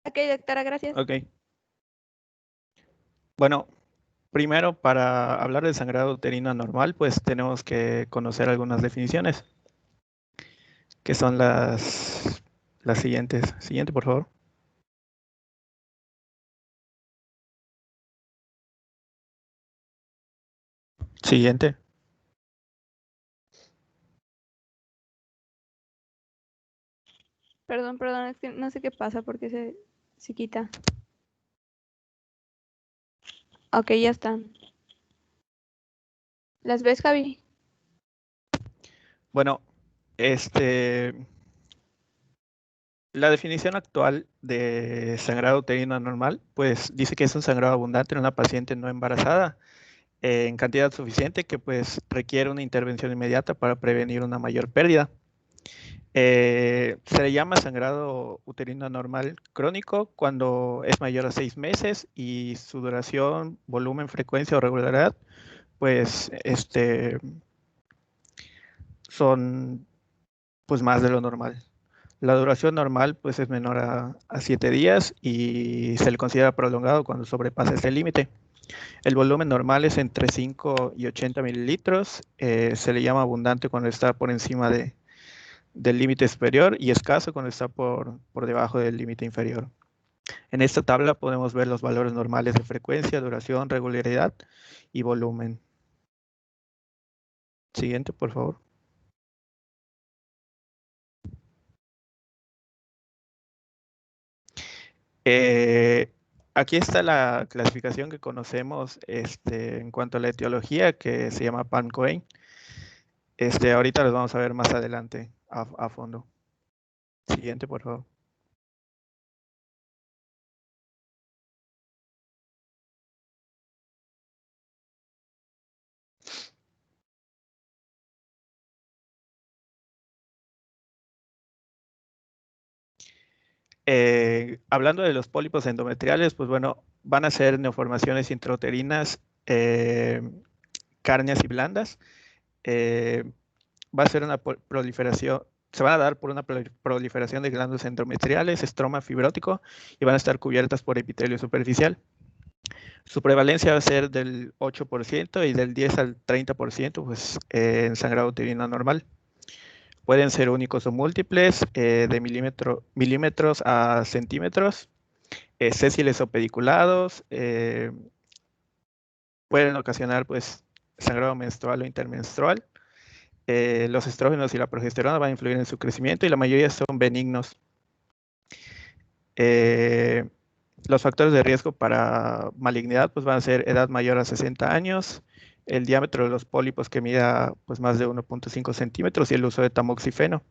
Ok, doctora, gracias. Ok. Bueno, primero para hablar del sangrado uterino anormal, pues tenemos que conocer algunas definiciones, que son las siguientes. Siguiente, por favor. Siguiente. Perdón, es que no sé qué pasa porque se quita. Ok, ya están. ¿Las ves, Javi? Bueno, la definición actual de sangrado uterino anormal, pues dice que es un sangrado abundante en una paciente no embarazada en cantidad suficiente que pues requiere una intervención inmediata para prevenir una mayor pérdida. Se le llama sangrado uterino anormal crónico cuando es mayor a 6 meses y su duración, volumen, frecuencia o regularidad, pues son pues más de lo normal. La duración normal pues es menor a 7 días y se le considera prolongado cuando sobrepasa este límite. El volumen normal es entre 5 y 80 mililitros. Se le llama abundante cuando está por encima del límite superior y escaso cuando está por debajo del límite inferior. En esta tabla podemos ver los valores normales de frecuencia, duración, regularidad y volumen. Siguiente, por favor. Aquí está la clasificación que conocemos en cuanto a la etiología, que se llama Pan-Cohen. Ahorita los vamos a ver más adelante a fondo. Siguiente, por favor. Hablando de los pólipos endometriales, pues bueno, van a ser neoformaciones intrauterinas cárneas y blandas. Eh, Va a ser una proliferación, se van a dar por una proliferación de glándulas endometriales, estroma fibrótico y van a estar cubiertas por epitelio superficial. Su prevalencia va a ser del 8% y del 10 al 30% pues, en sangrado uterino normal. Pueden ser únicos o múltiples, de milímetros a centímetros, sésiles o pediculados, pueden ocasionar pues, sangrado menstrual o intermenstrual. Los estrógenos y la progesterona van a influir en su crecimiento y la mayoría son benignos. Los factores de riesgo para malignidad pues, van a ser edad mayor a 60 años, el diámetro de los pólipos que mida pues, más de 1.5 centímetros y el uso de tamoxifeno.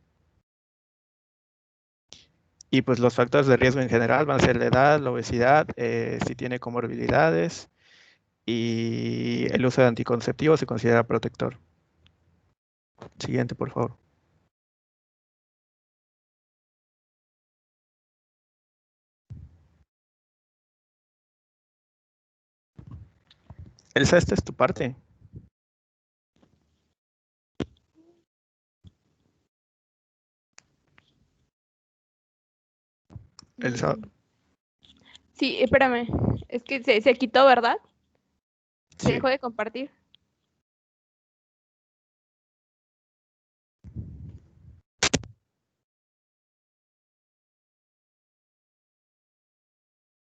Y pues los factores de riesgo en general van a ser la edad, la obesidad, si tiene comorbilidades y el uso de anticonceptivos se considera protector. Siguiente, por favor. Elsa, esta es tu parte. Elsa. Sí, espérame. Es que se quitó, ¿verdad? Se Sí. dejó de compartir.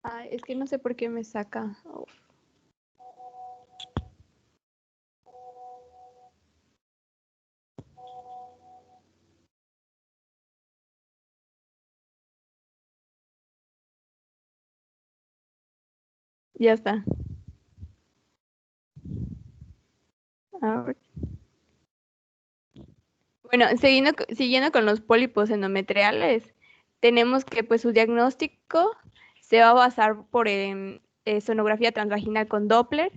Ay, es que no sé por qué me saca. Oh. Ya está. Bueno, siguiendo con los pólipos endometriales, tenemos que pues su diagnóstico se va a basar por sonografía transvaginal con Doppler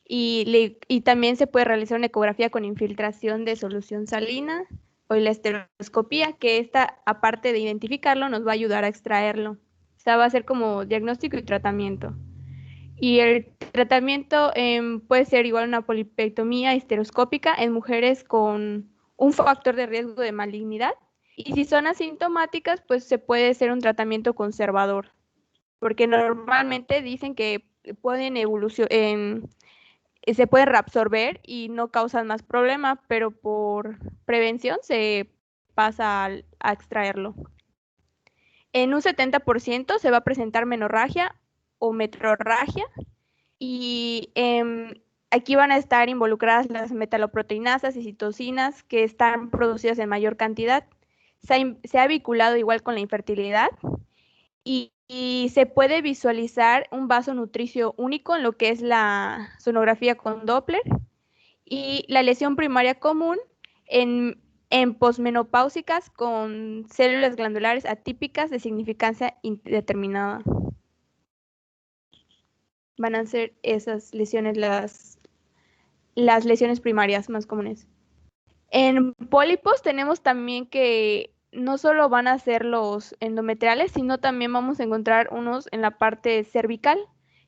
y también se puede realizar una ecografía con infiltración de solución salina o la esteroscopía, que esta, aparte de identificarlo, nos va a ayudar a extraerlo. O sea, va a ser como diagnóstico y tratamiento. Y el tratamiento puede ser igual una polipectomía histeroscópica en mujeres con un factor de riesgo de malignidad. Y si son asintomáticas, pues se puede hacer un tratamiento conservador. porque normalmente dicen que pueden se pueden reabsorber y no causan más problema, pero por prevención se pasa a extraerlo. En un 70% se va a presentar menorragia o metrorragia y aquí van a estar involucradas las metaloproteinasas y citocinas que están producidas en mayor cantidad. Se ha vinculado igual con la infertilidad y se puede visualizar un vaso nutricio único en lo que es la sonografía con Doppler y la lesión primaria común en posmenopáusicas con células glandulares atípicas de significancia indeterminada. Van a ser esas lesiones las lesiones primarias más comunes. En pólipos tenemos también que no solo van a ser los endometriales, sino también vamos a encontrar unos en la parte cervical,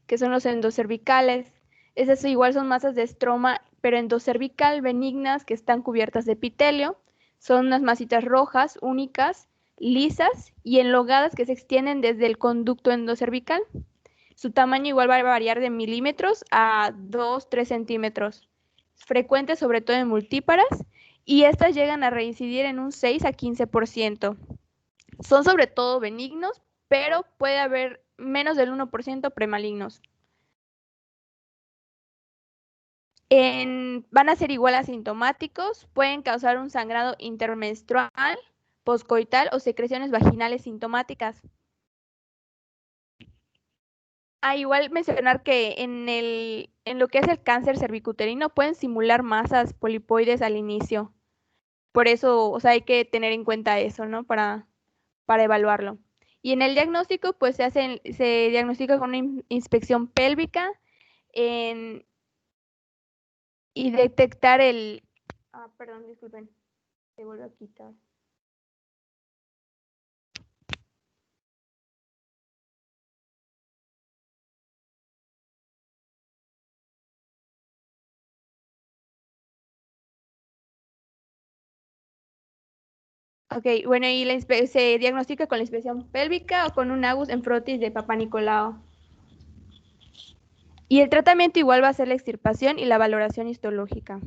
que son los endocervicales. Esas igual son masas de estroma, pero endocervical benignas que están cubiertas de epitelio. Son unas masitas rojas, únicas, lisas y enlogadas que se extienden desde el conducto endocervical. Su tamaño igual va a variar de milímetros a 2-3 centímetros. Frecuente sobre todo en multíparas y estas llegan a reincidir en un 6 a 15%. Son sobre todo benignos, pero puede haber menos del 1% premalignos. Van a ser igual asintomáticos, pueden causar un sangrado intermenstrual, poscoital o secreciones vaginales sintomáticas. Igual mencionar que en lo que es el cáncer cervicuterino pueden simular masas polipoides al inicio. Por eso, o sea, hay que tener en cuenta eso, ¿no? Para evaluarlo. Y en el diagnóstico, pues se diagnostica con una inspección pélvica y detectar perdón, disculpen, se vuelve a quitar. Ok, bueno, y se diagnostica con la inspección pélvica o con un agus en frotis de Papa Nicolau. Y el tratamiento igual va a ser la extirpación y la valoración histológica.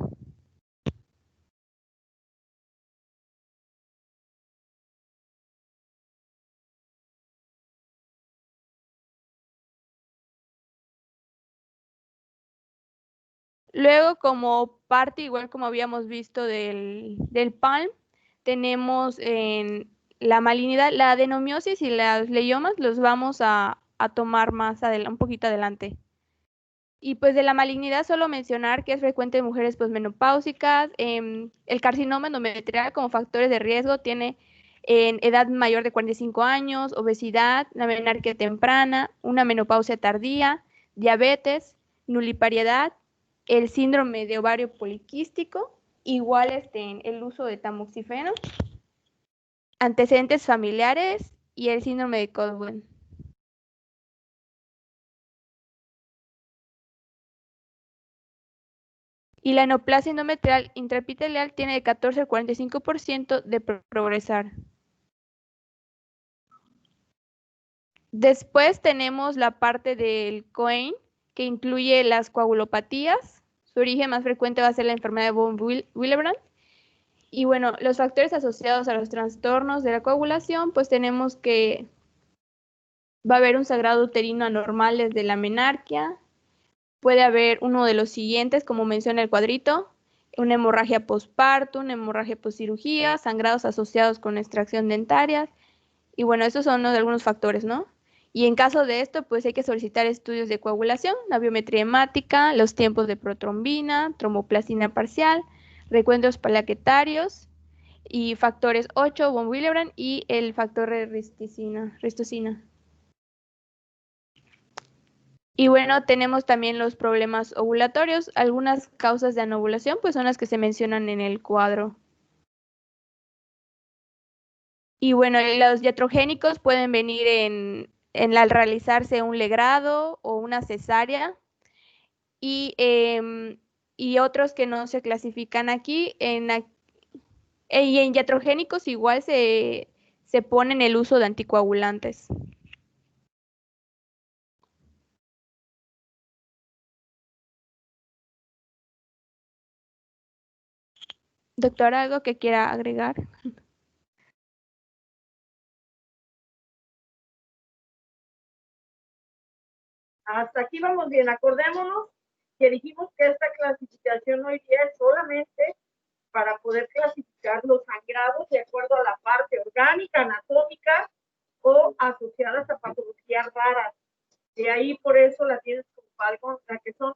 Luego, como parte, igual como habíamos visto del PALM, tenemos en la malignidad, la adenomiosis y las leiomas los vamos a tomar más un poquito adelante. Y pues de la malignidad solo mencionar que es frecuente en mujeres posmenopáusicas, el carcinoma endometrial como factores de riesgo tiene en edad mayor de 45 años, obesidad, la menarquia temprana, una menopausia tardía, diabetes, nulipariedad, el síndrome de ovario poliquístico, igual el uso de tamoxifeno, antecedentes familiares y el síndrome de Codwell. Y la neoplasia endometrial intraepitelial tiene de 14 al 45% de progresar. Después tenemos la parte del Cohen, que incluye las coagulopatías. Su origen más frecuente va a ser la enfermedad de von Willebrand. Y bueno, los factores asociados a los trastornos de la coagulación, pues tenemos que va a haber un sangrado uterino anormal desde la menarquia. Puede haber uno de los siguientes, como menciona el cuadrito, una hemorragia postparto, una hemorragia postcirugía, sangrados asociados con extracción dentaria. Y bueno, esos son algunos factores, ¿no? Y en caso de esto, pues hay que solicitar estudios de coagulación, la biometría hemática, los tiempos de protrombina, tromboplastina parcial, recuentos plaquetarios y factores 8, von Willebrand y el factor de ristocina. Y bueno, tenemos también los problemas ovulatorios. Algunas causas de anovulación, pues son las que se mencionan en el cuadro. Y bueno, los iatrogénicos pueden venir al realizarse un legrado o una cesárea. Y otros que no se clasifican aquí. Y en iatrogénicos igual se ponen el uso de anticoagulantes. Doctora, ¿algo que quiera agregar? Hasta aquí vamos bien. Acordémonos que dijimos que esta clasificación hoy día es solamente para poder clasificar los sangrados de acuerdo a la parte orgánica, anatómica o asociadas a patologías raras. De ahí por eso la tienes como algo, la que son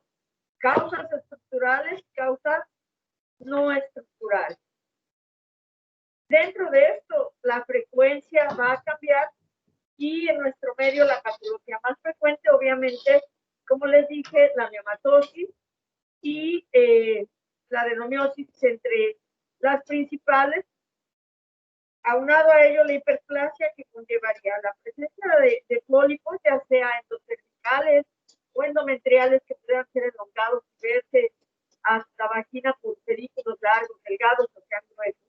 causas estructurales, causas no estructurales. Dentro de esto, la frecuencia va a cambiar y en nuestro medio la patología más frecuente, obviamente, como les dije, la neumatosis y la adenomiosis entre las principales. Aunado a ello, la hiperplasia que conllevaría la presencia de pólipos, ya sea endocervicales o endometriales, que puedan ser elongados y verse hasta vagina por pedículos largos, delgados o sean gruesos,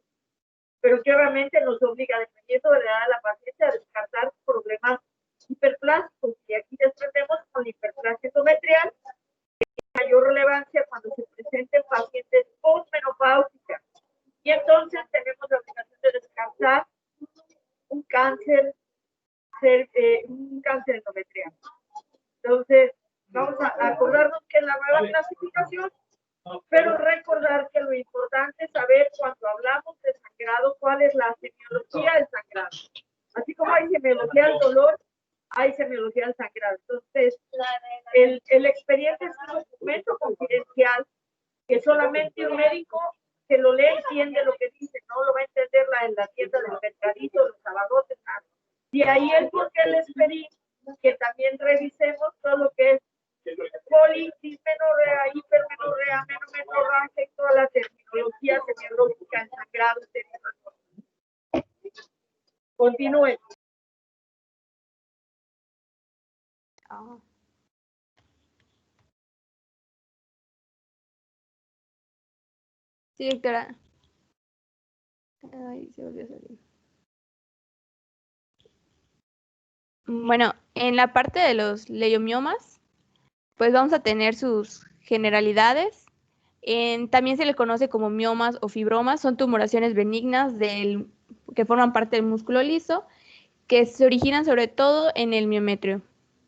pero que obviamente nos obliga, dependiendo de la edad de la paciente, a descartar problemas hiperplásticos. Y aquí desprendemos con la hiperplasia endometrial, mayor relevancia cuando se presenten pacientes postmenopáusicas. Y entonces tenemos la obligación de descartar un cáncer endometrial. Entonces, vamos a acordarnos que es la nueva clasificación, pero recordar que lo importante es saber cuando hablamos de sangrado cuál es la semiología del sangrado. Así como hay semiología del dolor, hay semiología del sangrado. Entonces, el expediente es un documento confidencial que solamente un médico que lo lee entiende lo que dice, no lo va a entender en la tienda del mercadito, los abarrotes, nada. Y ahí es porque les pedí que también revisemos todo lo que es poli, dismenorrea, hipermenorrea, menomenorragia y toda la terminología semiológica en sangrado. Continúen. Oh. Sí, doctora. Ay, se volvió a salir. Bueno, en la parte de los leiomiomas, pues vamos a tener sus generalidades. También se le conoce como miomas o fibromas, son tumoraciones benignas que forman parte del músculo liso, que se originan sobre todo en el miometrio,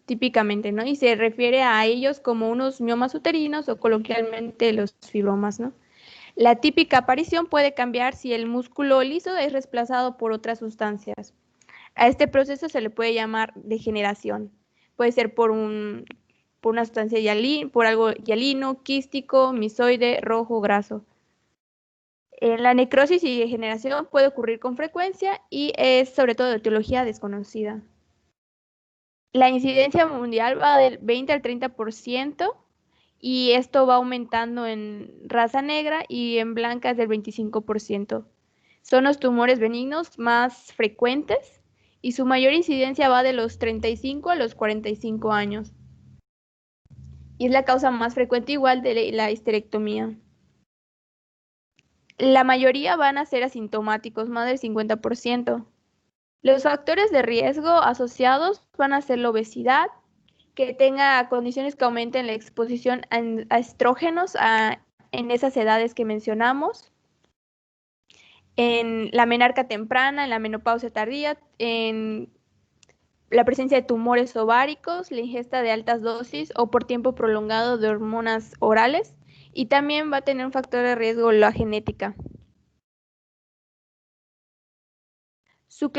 típicamente, ¿no? Y se refiere a ellos como unos miomas uterinos o coloquialmente los fibromas, ¿no? La típica aparición puede cambiar si el músculo liso es reemplazado por otras sustancias. A este proceso se le puede llamar degeneración. Puede ser por una sustancia por algo hialino, quístico, misoide, rojo, graso. La necrosis y degeneración puede ocurrir con frecuencia y es sobre todo de etiología desconocida. La incidencia mundial va del 20 al 30% y esto va aumentando en raza negra y en blancas del 25%. Son los tumores benignos más frecuentes y su mayor incidencia va de los 35 a los 45 años. Y es la causa más frecuente igual de la histerectomía. La mayoría van a ser asintomáticos, más del 50%. Los factores de riesgo asociados van a ser la obesidad, que tenga condiciones que aumenten la exposición a estrógenos en esas edades que mencionamos, en la menarca temprana, en la menopausia tardía, en la presencia de tumores ováricos, la ingesta de altas dosis o por tiempo prolongado de hormonas orales, y también va a tener un factor de riesgo la genética. Su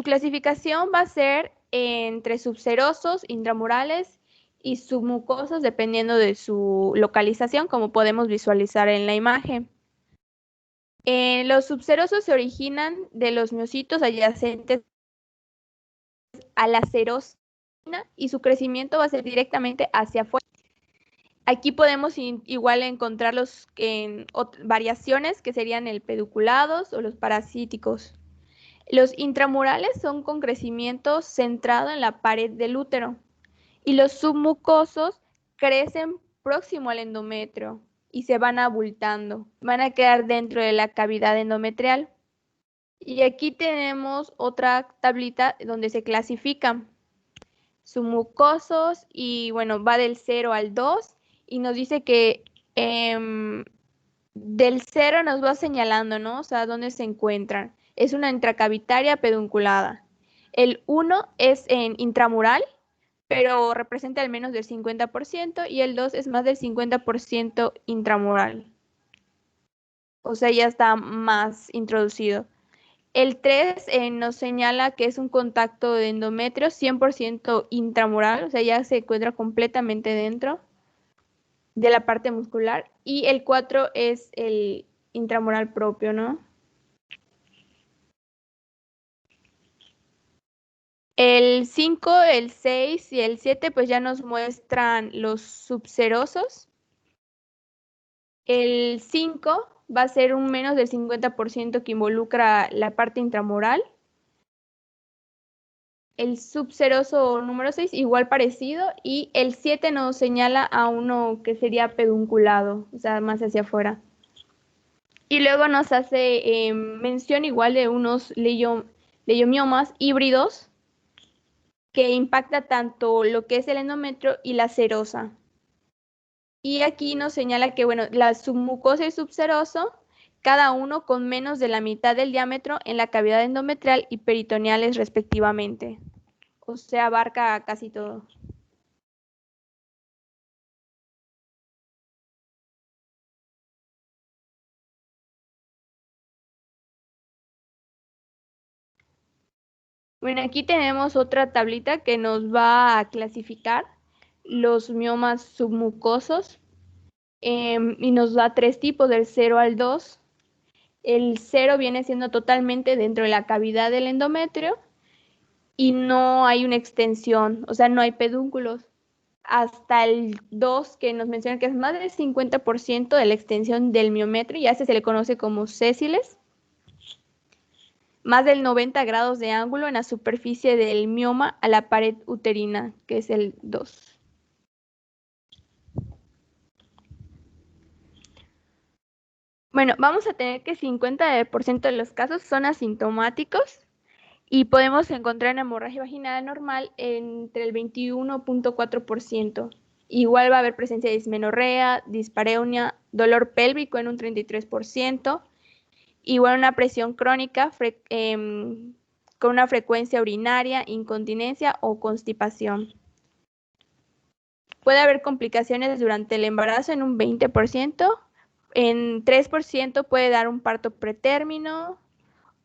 clasificación va a ser entre subserosos, intramurales y submucosos, dependiendo de su localización, como podemos visualizar en la imagen. Los subserosos se originan de los miocitos adyacentes a la serosina y su crecimiento va a ser directamente hacia afuera. Aquí podemos igual encontrar variaciones que serían el pedunculados o los parasíticos. Los intramurales son con crecimiento centrado en la pared del útero y los submucosos crecen próximo al endometrio y se van abultando, van a quedar dentro de la cavidad endometrial. Y aquí tenemos otra tablita donde se clasifican submucosos y bueno, va del 0 al 2 y nos dice que Del 0 nos va señalando, ¿no? O sea, dónde se encuentran. Es una intracavitaria pedunculada. El 1 es en intramural, pero representa al menos del 50%, y el 2 es más del 50% intramural. O sea, ya está más introducido. El 3 nos señala que es un contacto de endometrio 100% intramural, o sea, ya se encuentra completamente dentro de la parte muscular. Y el 4 es el intramural propio, ¿no? El 5, el 6 y el 7 pues ya nos muestran los subserosos. El 5 va a ser un menos del 50% que involucra la parte intramural. El subseroso número 6 igual parecido, y el 7 nos señala a uno que sería pedunculado, o sea, más hacia afuera. Y luego nos hace mención igual de unos leiomiomas híbridos que impacta tanto lo que es el endometrio y la serosa. Y aquí nos señala que, bueno, la submucosa y subseroso, cada uno con menos de la mitad del diámetro en la cavidad endometrial y peritoneales respectivamente. O sea, abarca casi todo. Bueno, aquí tenemos otra tablita que nos va a clasificar los miomas submucosos, y nos da 3 tipos, del 0 al 2. El 0 viene siendo totalmente dentro de la cavidad del endometrio y no hay una extensión, o sea, no hay pedúnculos. Hasta el 2, que nos menciona que es más del 50% de la extensión del miometrio, y a ese se le conoce como sésiles. Más del 90 grados de ángulo en la superficie del mioma a la pared uterina, que es el 2. Bueno, vamos a tener que 50% de los casos son asintomáticos y podemos encontrar en hemorragia vaginal normal entre el 21.4%. Igual va a haber presencia de dismenorrea, dispareunia, dolor pélvico en un 33%, igual una presión crónica con una frecuencia urinaria, incontinencia o constipación. Puede haber complicaciones durante el embarazo en un 20%, en 3% puede dar un parto pretérmino,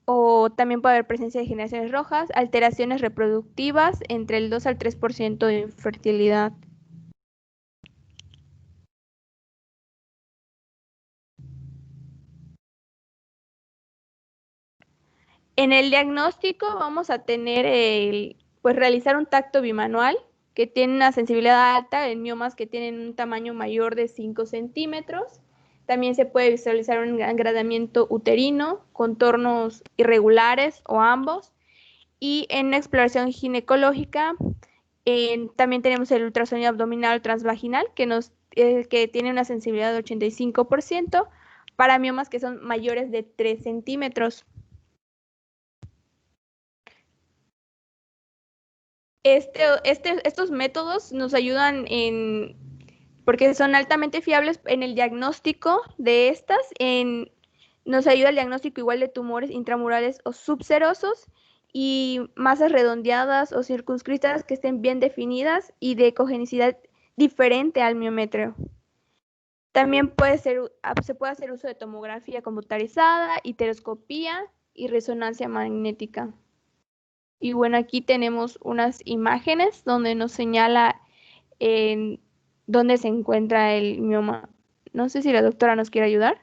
o también puede haber presencia de generaciones rojas, alteraciones reproductivas entre el 2 al 3% de infertilidad. En el diagnóstico vamos a tener pues realizar un tacto bimanual que tiene una sensibilidad alta en miomas que tienen un tamaño mayor de 5 centímetros. También se puede visualizar un agradamiento uterino, contornos irregulares o ambos. Y en una exploración ginecológica también tenemos el ultrasonido abdominal transvaginal que tiene una sensibilidad de 85% para miomas que son mayores de 3 centímetros. Estos métodos nos ayudan porque son altamente fiables en el diagnóstico de estas, nos ayuda el diagnóstico igual de tumores intramurales o subserosos y masas redondeadas o circunscritas que estén bien definidas y de ecogenicidad diferente al miometrio. También se puede hacer uso de tomografía computarizada, histeroscopía y resonancia magnética. Y bueno, aquí tenemos unas imágenes donde nos señala en dónde se encuentra el mioma. No sé si la doctora nos quiere ayudar.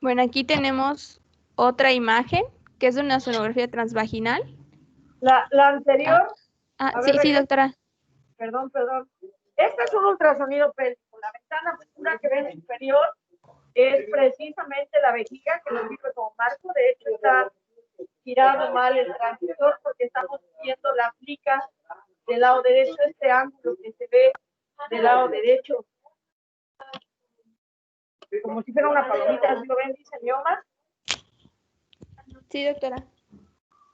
Bueno, aquí tenemos otra imagen que es de una sonografía transvaginal. La anterior, a ver, Sí, doctora. perdón. Este es un ultrasonido pélvico. La ventana oscura que ven superior es precisamente la vejiga que nos sirve como marco. De hecho, está girado mal el transmisor porque estamos viendo la plica del lado derecho, este ángulo que se ve del lado derecho, como si fuera una palomita, ¿sí lo ven, diseñomas? Sí, doctora.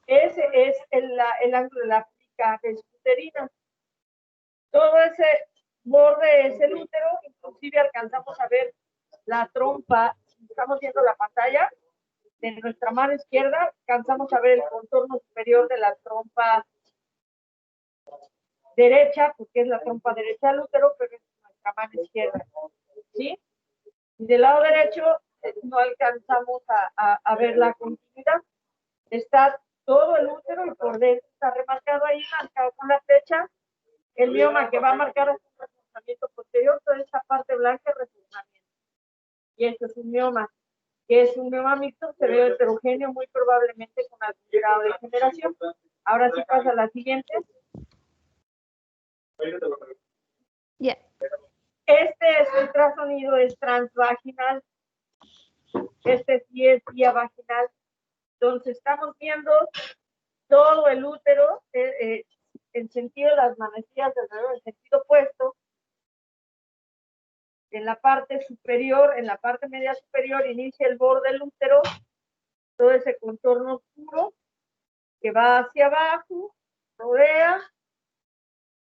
Ese es el ángulo de la plica vescuterina. Todo ese borde es el útero, inclusive alcanzamos a ver la trompa. Estamos viendo la pantalla de nuestra mano izquierda, alcanzamos a ver el contorno superior de la trompa derecha, porque es la trompa derecha del útero, pero es nuestra mano izquierda, ¿sí? Y del lado derecho no alcanzamos a ver la continuidad. Está todo el útero y por dentro está remarcado ahí, marcado con la flecha, el mioma que va a marcar un reforzamiento posterior, toda esta parte blanca es reforzamiento. Y este es un mioma, que es un mioma mixto, se ve heterogéneo, muy probablemente con algún grado de degeneración. Ahora sí pasa a la siguiente. Ya. Este es ultrasonido, es transvaginal. Este sí es vía vaginal. Entonces estamos viendo todo el útero, en sentido de las manecillas alrededor, en sentido opuesto. En la parte superior, en la parte media superior, inicia el borde del útero, todo ese contorno oscuro que va hacia abajo, rodea.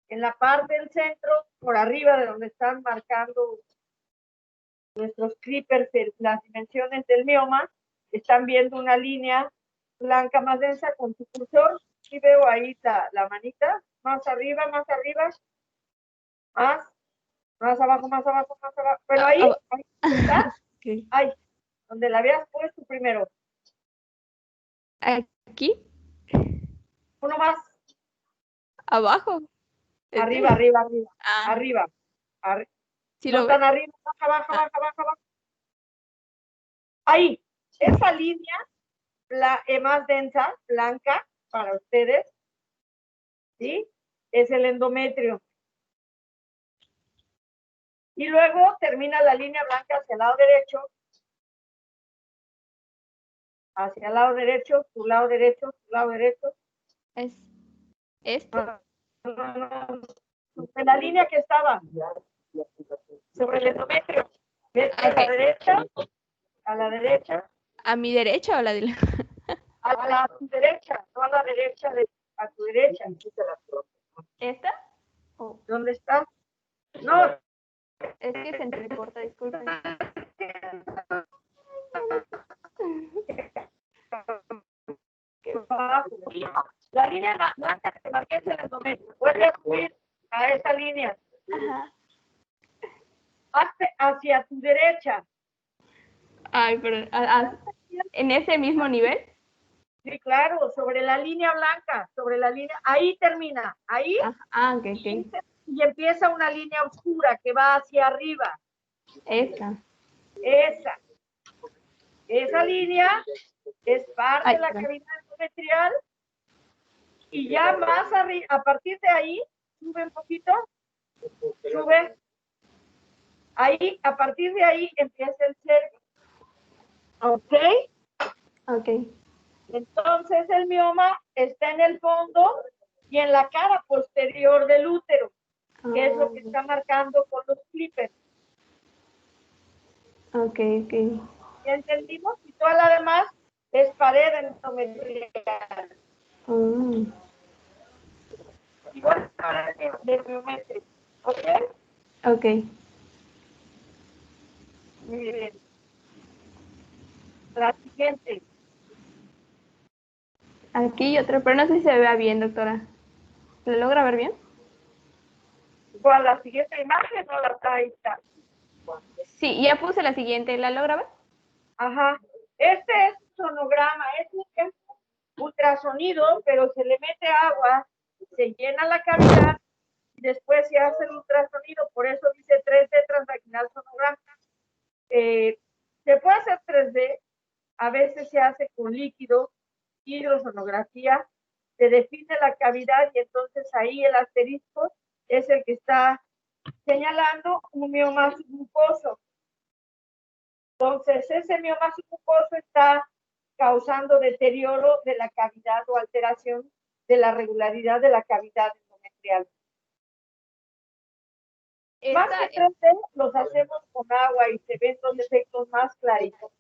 En la parte del centro, por arriba de donde están marcando nuestros clippers las dimensiones del mioma, están viendo una línea blanca más densa con su cursor. Y veo ahí la manita, más arriba, más abajo, más abajo. Pero ahí está, Okay. ahí, donde la habías puesto primero. Aquí. Uno más. Abajo. Arriba. ¿Sí No lo ve? tan arriba, baja. Ahí, esa línea más densa, blanca, para ustedes, ¿sí? Es el endometrio. Y luego termina la línea blanca hacia el lado derecho. Hacia el lado derecho, tu lado derecho. Es esto. En la línea que estaba sobre el endometrio. ¿Ves? A la derecha. ¿A mi derecha o a la de la? A la derecha, no a la derecha, a tu derecha. ¿Esta? Oh, ¿Dónde está? No. es que se entrecorta, disculpen. La línea blanca que te marqué es el endometrio. Vuelve a subir a esa línea. Ajá. Hazte hacia tu derecha. Ay, pero ¿en ese mismo nivel? Sí, claro, sobre la línea blanca, ahí termina, ahí. Ok. Y empieza una línea oscura que va hacia arriba. Esa línea es parte de la cavidad endometrial y ya más arriba, a partir de ahí, sube un poquito, sube. Ahí, a partir de ahí empieza el cervix. ¿Ok? Entonces el mioma está en el fondo y en la cara posterior del útero, que es lo que está marcando con los clippers. Ok. ¿Ya entendimos? Y toda la demás es pared endometrial. Igual pared de biometría. Ok. Muy bien. La siguiente. Aquí otra, pero no sé si se vea bien, doctora. ¿Lo logra ver bien? ¿Cuál? La siguiente imagen o la está ahí? Sí, ya puse la siguiente. ¿La logra ver? Ajá. Este es sonograma, es un ultrasonido, pero se le mete agua, se llena la cavidad y después se hace el ultrasonido. Por eso dice 3D transvaginal sonograma. Se Se puede hacer 3D, a veces se hace con líquido, hidrosonografía, se define la cavidad y entonces ahí el asterisco es el que está señalando un mioma submucoso. Entonces, ese mioma submucoso está causando deterioro de la cavidad o alteración de la regularidad de la cavidad endometrial. Más que 3D, los hacemos con agua y se ven los efectos más claritos.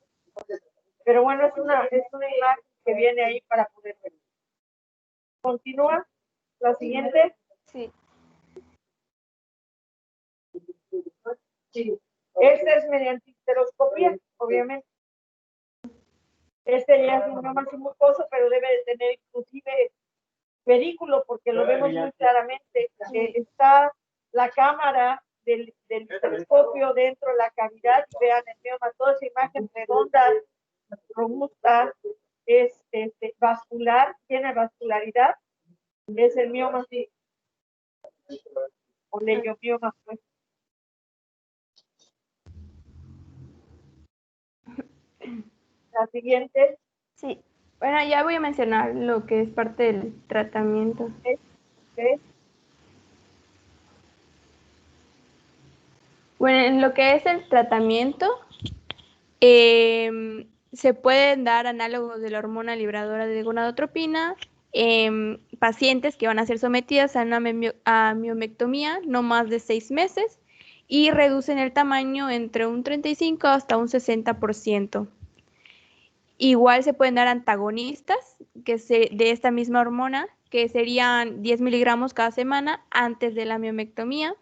Pero bueno, es una imagen que viene ahí para poder ver. Continúa. La siguiente. Sí. Sí. Este es mediante histeroscopía, obviamente. Este ya es un mioma submucoso, pero debe de tener inclusive pedículo, porque lo vemos muy claramente. Está la cámara del histeroscopio dentro de la cavidad. Vean el mioma, toda esa imagen redonda, robusta, es vascular, tiene vascularidad. Es el mioma, sí. O leiomioma, pues. La siguiente. Sí. Bueno, ya voy a mencionar lo que es parte del tratamiento. ¿Okay? Bueno, en lo que es el tratamiento, se pueden dar análogos de la hormona libradora de gonadotropina en pacientes que van a ser sometidas a una miomectomía no más de 6 meses y reducen el tamaño entre un 35 hasta un 60%. Igual se pueden dar antagonistas de esta misma hormona, que serían 10 miligramos cada semana antes de la miomectomía.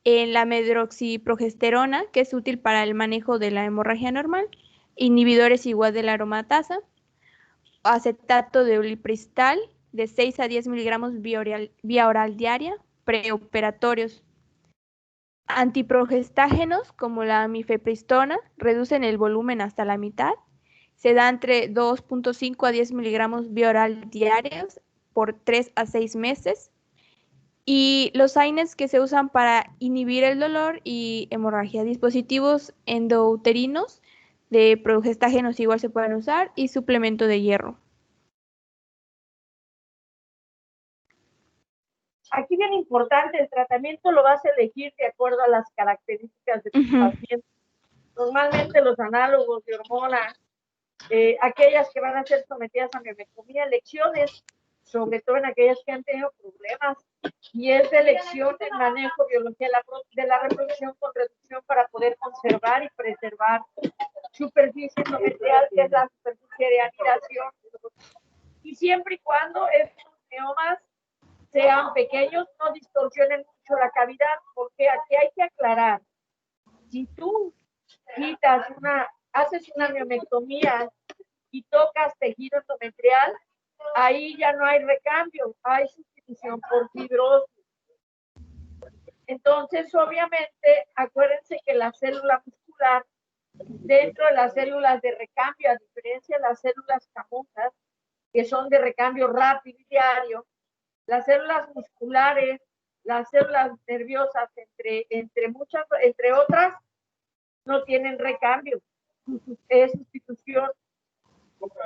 En la medroxiprogesterona, que es útil para el manejo de la hemorragia normal, inhibidores igual de la aromatasa, acetato de ulipristal de 6 a 10 miligramos vía oral diaria, preoperatorios. Antiprogestágenos, como la mifepristona, reducen el volumen hasta la mitad. Se da entre 2.5 a 10 miligramos vía oral diarios por 3 a 6 meses. Y los AINES que se usan para inhibir el dolor y hemorragia, dispositivos endouterinos de progestágenos igual se pueden usar y suplemento de hierro. Aquí bien importante, el tratamiento lo vas a elegir de acuerdo a las características de tu paciente. Normalmente los análogos de hormona, aquellas que van a ser sometidas a miomectomía, elecciones, sobre todo en aquellas que han tenido problemas, y es de elección el manejo biología de la reproducción con reducción para poder conservar y preservar superficie endometrial, que es la superficie de anidación, y siempre y cuando estos miomas sean pequeños, no distorsionen mucho la cavidad, porque aquí hay que aclarar, si tú haces una miomectomía y tocas tejido endometrial, ahí ya no hay recambio, hay sustitución por fibrosis. Entonces, obviamente, acuérdense que la célula muscular, dentro de las células de recambio, a diferencia de las células camosas, que son de recambio rápido y diario, las células musculares, las células nerviosas, entre otras, no tienen recambio, es sustitución.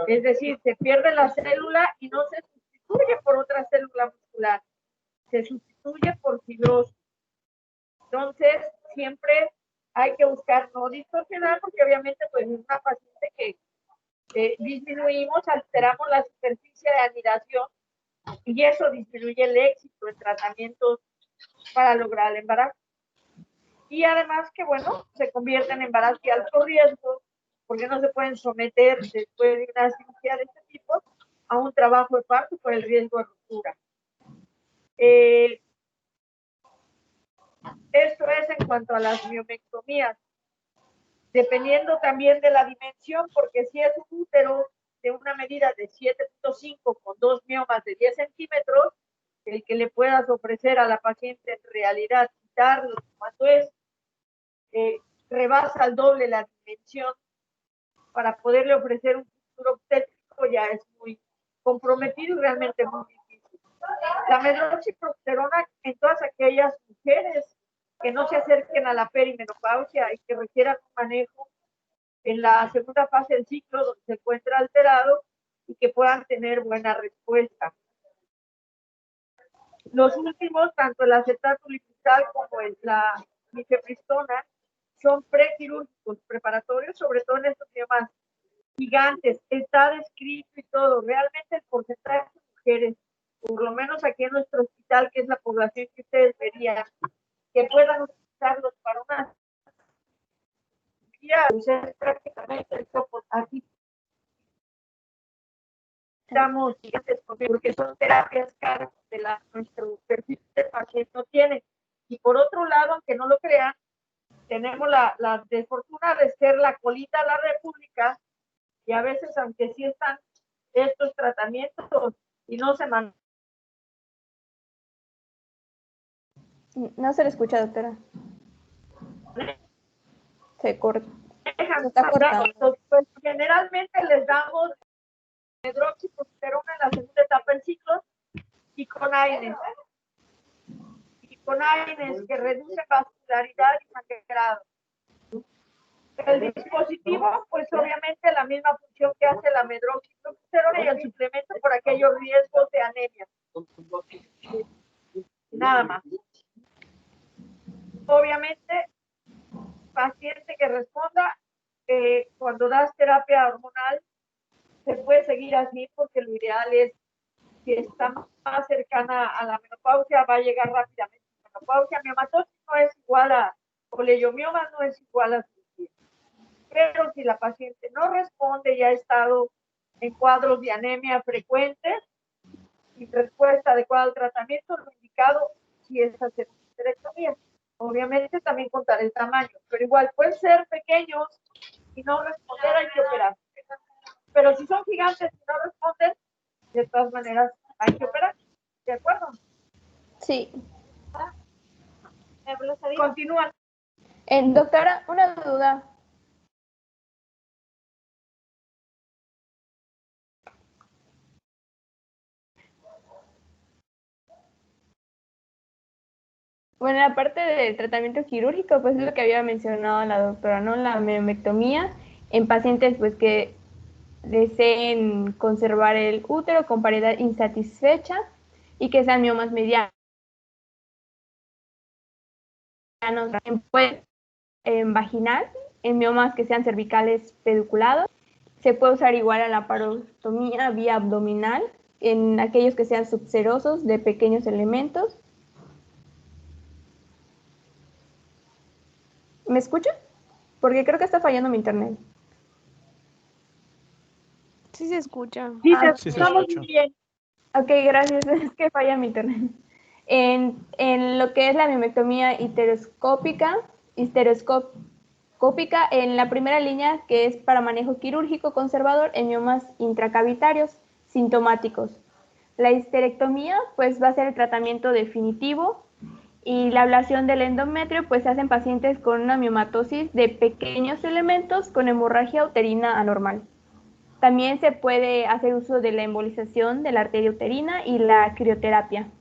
Es decir, se pierde la célula y no se sustituye por otra célula muscular, se sustituye por fibrosis. Entonces, siempre hay que buscar no distorsionar, porque obviamente pues es una paciente que disminuimos, alteramos la superficie de anidación y eso disminuye el éxito en tratamientos para lograr el embarazo. Y además que, bueno, se convierte en embarazos de alto riesgo, porque no se pueden someter después de una cirugía de este tipo a un trabajo de parto por el riesgo de ruptura. Esto es en cuanto a las miomectomías. Dependiendo también de la dimensión, porque si es un útero de una medida de 7.5 con 2 miomas de 10 centímetros, el que le puedas ofrecer a la paciente en realidad quitarlo cuando es, rebasa al doble la dimensión para poderle ofrecer un futuro obstétrico, ya es muy comprometido y realmente muy difícil. La medroxiprogesterona en todas aquellas mujeres que no se acerquen a la perimenopausia y que requieran un manejo en la segunda fase del ciclo donde se encuentra alterado y que puedan tener buena respuesta. Los últimos, tanto el acetato liposal como la mifepristona, son prequirúrgicos, preparatorios, sobre todo en estos temas gigantes. Está descrito y todo. Realmente el porcentaje de mujeres, por lo menos aquí en nuestro hospital, que es la población que ustedes verían, que puedan utilizarlos para una cirugía, pues es prácticamente el topo. Aquí estamos, porque son terapias caras de nuestro perfil de paciente no tiene. Y por otro lado, aunque no lo crean, tenemos la desfortuna de ser la colita de la República, y a veces, aunque sí están estos tratamientos y no se mandan. No se le escucha, doctora. Se corta. Se está cortando. Pues generalmente les damos hidroxiprogesterona en la segunda etapa del ciclo y con AINES. Que reduce vascularidad y sangrado. El dispositivo, pues obviamente la misma función que hace la medroxiprogesterona y el suplemento por aquellos riesgos de anemia. Nada más. Obviamente, paciente que responda, cuando das terapia hormonal, se puede seguir así porque lo ideal es, si está más cercana a la menopausia, va a llegar rápidamente a la menopausia. Miomatosis no es igual a coleiomioma, no es igual a cirugía. Pero si la paciente no responde y ha estado en cuadros de anemia frecuentes, sin respuesta adecuada al tratamiento, lo indicado si es hacer una histerectomía. Obviamente también contar el tamaño, pero igual pueden ser pequeños y no responder, hay que operar. Pero si son gigantes y no responden, de todas maneras hay que operar. ¿De acuerdo? Sí. Continúa. Doctora, una duda. Bueno, la parte del tratamiento quirúrgico, pues es lo que había mencionado la doctora, ¿no? La miomectomía en pacientes pues que deseen conservar el útero con paridad insatisfecha y que sean miomas medianos, en vaginal, en miomas que sean cervicales pedunculados. Se puede usar igual a la laparostomía vía abdominal en aquellos que sean subserosos de pequeños elementos. ¿Me escuchan? Porque creo que está fallando mi internet. Sí se escucha. Sí, sí se estamos escucha. bien. Ok, gracias. Es que falla mi internet. En lo que es la miomectomía histeroscópica, en la primera línea, que es para manejo quirúrgico conservador en miomas intracavitarios sintomáticos. La histerectomía, pues, va a ser el tratamiento definitivo, y la ablación del endometrio, pues, se hace en pacientes con una miomatosis de pequeños elementos con hemorragia uterina anormal. También se puede hacer uso de la embolización de la arteria uterina y la crioterapia.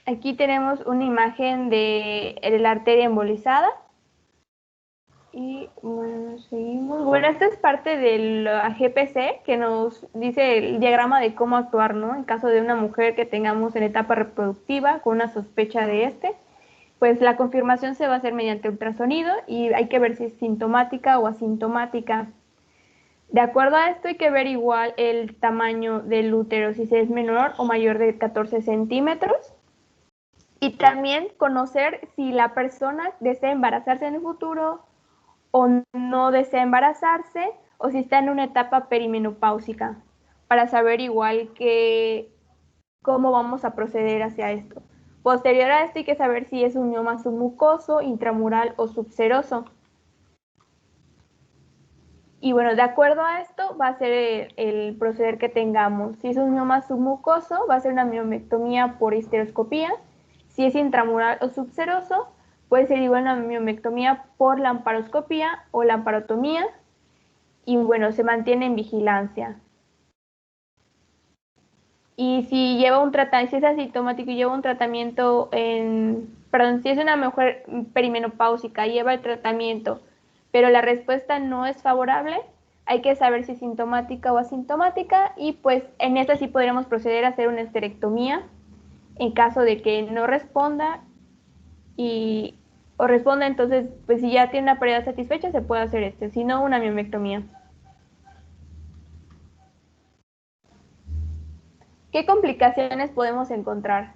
Aquí tenemos una imagen de la arteria embolizada. Y bueno, seguimos. Bueno, esta es parte del GPC que nos dice el diagrama de cómo actuar, ¿no? En caso de una mujer que tengamos en etapa reproductiva con una sospecha de pues la confirmación se va a hacer mediante ultrasonido y hay que ver si es sintomática o asintomática. De acuerdo a esto hay que ver igual el tamaño del útero, si es menor o mayor de 14 centímetros. Y también conocer si la persona desea embarazarse en el futuro o no desea embarazarse, o si está en una etapa perimenopáusica, para saber igual que cómo vamos a proceder hacia esto. Posterior a esto hay que saber si es un mioma submucoso, intramural o subseroso. Y bueno, de acuerdo a esto va a ser el proceder que tengamos. Si es un mioma submucoso, va a ser una miomectomía por histeroscopía. Si es intramural o subseroso, puede ser igual una miomectomía por lamparoscopía o lamparotomía. Y bueno, se mantiene en vigilancia. Y si lleva un tratamiento, si es asintomático y lleva un tratamiento en perdón, si es una mujer perimenopáusica, lleva el tratamiento, pero la respuesta no es favorable, hay que saber si es sintomática o asintomática y pues en esta sí podríamos proceder a hacer una esterectomía en caso de que no responda o responda, entonces pues si ya tiene una pérdida satisfecha se puede hacer si no una miomectomía. ¿Qué complicaciones podemos encontrar?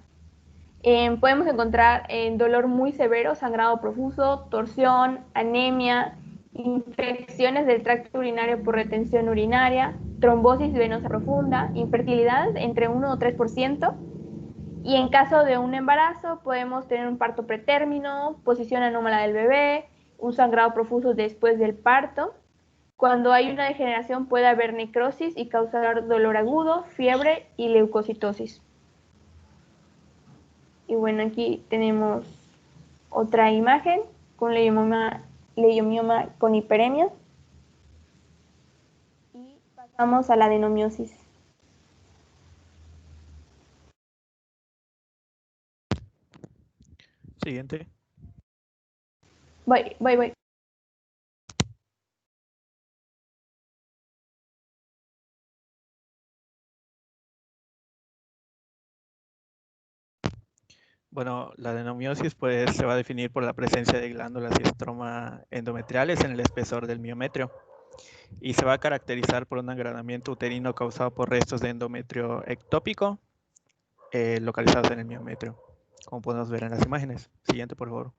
Podemos encontrar dolor muy severo, sangrado profuso, torsión, anemia, infecciones del tracto urinario por retención urinaria, trombosis venosa profunda, infertilidad entre 1 o 3%, y en caso de un embarazo podemos tener un parto pretérmino, posición anómala del bebé, un sangrado profuso después del parto. Cuando hay una degeneración puede haber necrosis y causar dolor agudo, fiebre y leucocitosis. Y bueno, aquí tenemos otra imagen con leiomioma con hiperemia. Y pasamos a la adenomiosis. Siguiente. Voy. Bueno, la adenomiosis pues se va a definir por la presencia de glándulas y estroma endometriales en el espesor del miometrio y se va a caracterizar por un agranamiento uterino causado por restos de endometrio ectópico localizados en el miometrio, como podemos ver en las imágenes. Siguiente, por favor.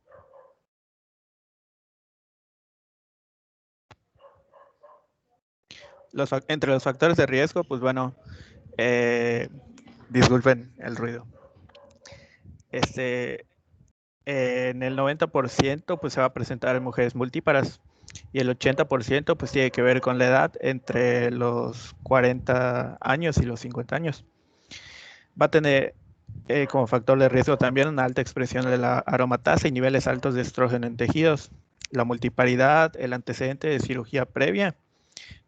Entre los factores de riesgo, pues bueno, disculpen el ruido. En el 90% pues se va a presentar en mujeres multíparas y el 80% pues tiene que ver con la edad entre los 40 años y los 50 años. Va a tener como factor de riesgo también una alta expresión de la aromatasa y niveles altos de estrógeno en tejidos. La multiparidad, el antecedente de cirugía previa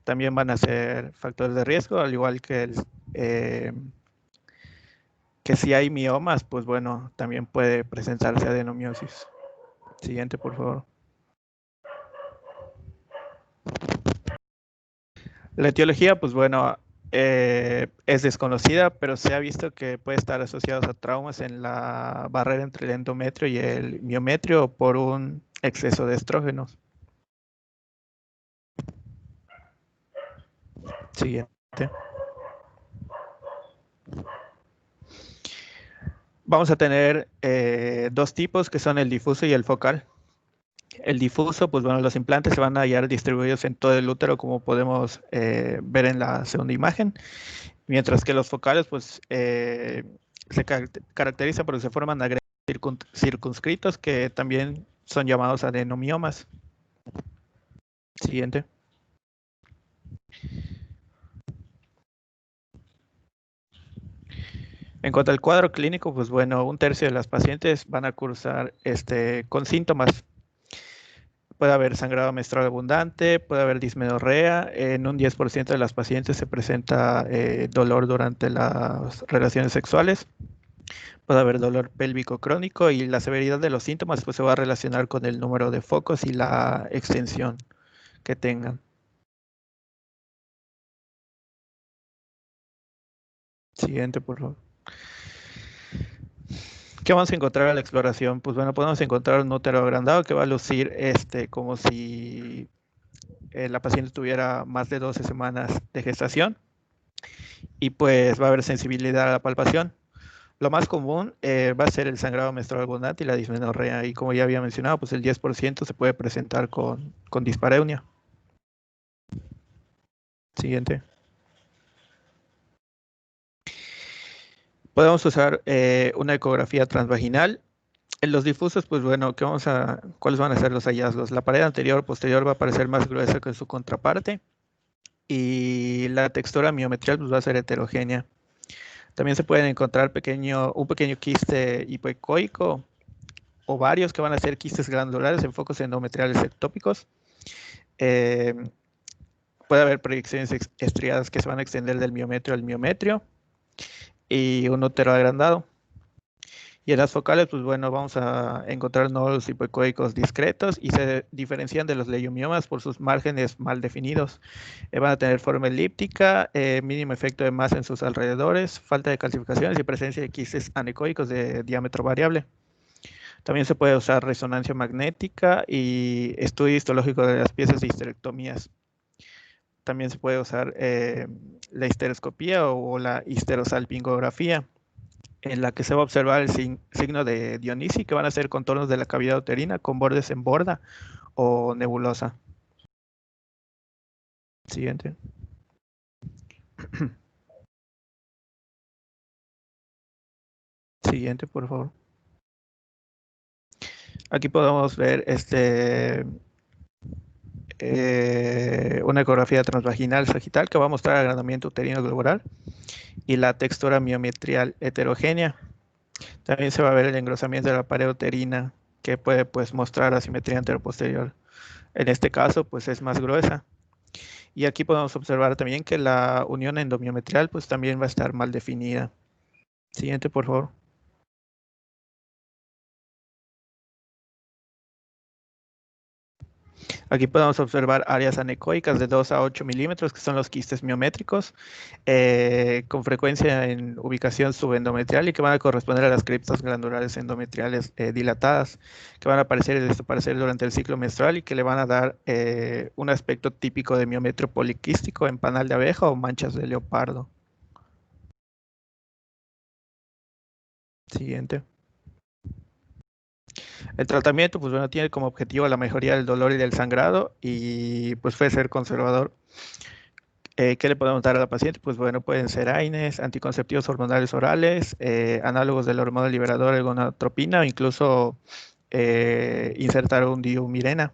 también van a ser factores de riesgo, al igual que que si hay miomas, pues bueno, también puede presentarse adenomiosis. Siguiente, por favor. La etiología, pues bueno, es desconocida, pero se ha visto que puede estar asociados a traumas en la barrera entre el endometrio y el miometrio por un exceso de estrógenos. Siguiente. Vamos a tener dos tipos que son el difuso y el focal. El difuso, pues bueno, los implantes se van a hallar distribuidos en todo el útero, como podemos ver en la segunda imagen, mientras que los focales, pues se caracterizan porque se forman agregados circunscritos que también son llamados adenomiomas. Siguiente. En cuanto al cuadro clínico, pues bueno, un tercio de las pacientes van a cursar con síntomas. Puede haber sangrado menstrual abundante, puede haber dismenorrea. En un 10% de las pacientes se presenta dolor durante las relaciones sexuales. Puede haber dolor pélvico crónico y la severidad de los síntomas pues, se va a relacionar con el número de focos y la extensión que tengan. Siguiente, por favor. ¿Qué vamos a encontrar en la exploración? Pues bueno, podemos encontrar un útero agrandado que va a lucir como si la paciente tuviera más de 12 semanas de gestación y pues va a haber sensibilidad a la palpación. Lo más común va a ser el sangrado menstrual abundante y la dismenorrea y como ya había mencionado, pues el 10% se puede presentar con dispareunia. Siguiente. Podemos usar una ecografía transvaginal. En los difusos, pues bueno, ¿cuáles van a ser los hallazgos? La pared anterior o posterior va a parecer más gruesa que su contraparte y la textura miometrial pues, va a ser heterogénea. También se pueden encontrar un pequeño quiste hipoecoico o varios que van a ser quistes glandulares en focos endometriales ectópicos. Puede haber proyecciones estriadas que se van a extender del miometrio al miometrio y un útero agrandado. Y en las focales, pues bueno, vamos a encontrar nódulos hipoecoicos discretos y se diferencian de los leiomiomas por sus márgenes mal definidos. Van a tener forma elíptica, mínimo efecto de masa en sus alrededores, falta de calcificaciones y presencia de quistes anecoicos de diámetro variable. También se puede usar resonancia magnética y estudio histológico de las piezas de histerectomías. También se puede usar la histeroscopía o la histerosalpingografía, en la que se va a observar el signo de Dionisi, que van a ser contornos de la cavidad uterina con bordes en borda o nebulosa. Siguiente. Siguiente, por favor. Aquí podemos ver una ecografía transvaginal sagital que va a mostrar agrandamiento uterino globular y la textura miometrial heterogénea. También se va a ver el engrosamiento de la pared uterina, que puede pues mostrar asimetría anteroposterior. En este caso pues es más gruesa. Y aquí podemos observar también que la unión endomiometrial pues también va a estar mal definida. Siguiente, por favor. Aquí podemos observar áreas anecoicas de 2 a 8 milímetros, que son los quistes miométricos, con frecuencia en ubicación subendometrial y que van a corresponder a las criptas glandulares endometriales dilatadas, que van a aparecer y desaparecer durante el ciclo menstrual y que le van a dar un aspecto típico de miometrio poliquístico en panal de abeja o manchas de leopardo. Siguiente. El tratamiento, pues bueno, tiene como objetivo la mejoría del dolor y del sangrado y pues puede ser conservador. ¿Qué le podemos dar a la paciente? Pues bueno, pueden ser AINES, anticonceptivos hormonales orales, análogos del hormono liberador de gonadotropina o incluso insertar un diumirena.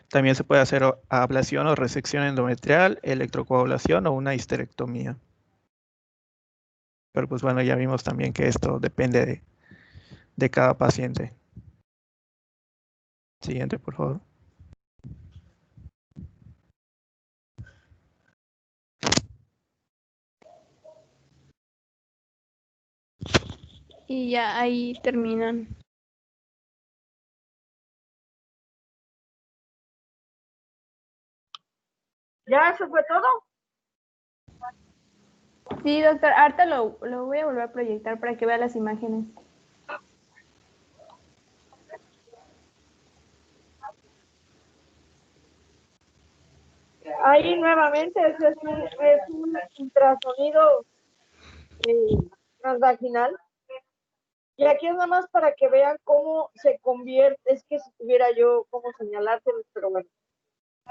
También se puede hacer ablación o resección endometrial, electrocoagulación o una histerectomía. Pero pues bueno, ya vimos también que esto depende de cada paciente. Siguiente, por favor. Y ya ahí terminan. ¿Ya eso fue todo? Sí, doctor, ahorita lo voy a volver a proyectar para que vea las imágenes. Ahí nuevamente ese es un ultrasonido transvaginal. Y aquí es nada más para que vean cómo se convierte, es que si tuviera yo cómo señalártelo, pero bueno.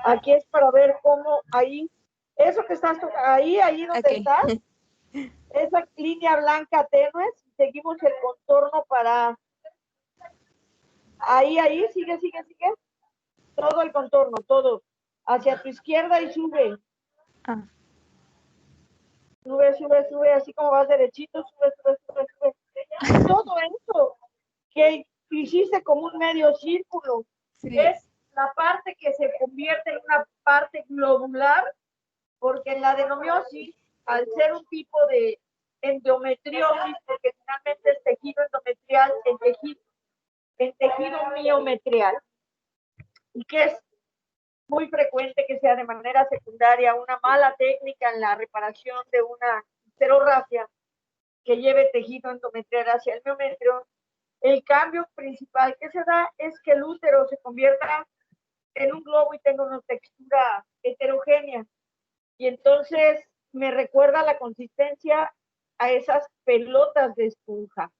Aquí es para ver cómo ahí, eso que estás ahí donde Okay. estás, esa línea blanca tenue, seguimos el contorno para ahí, sigue, todo el contorno, todo, hacia tu izquierda y sube. Ah. Sube, así como vas derechito, sube. Y todo eso que hiciste como un medio círculo, Sí. es la parte que se convierte en una parte globular, porque en la adenomiosis, al ser un tipo de endometriosis, porque finalmente es tejido endometrial en tejido miometrial, y que es muy frecuente que sea de manera secundaria una mala técnica en la reparación de una histerorragia que lleve tejido endometrial hacia el miometrio. El cambio principal que se da es que el útero se convierta en un globo y tenga una textura heterogénea. Y entonces me recuerda la consistencia a esas pelotas de esponja.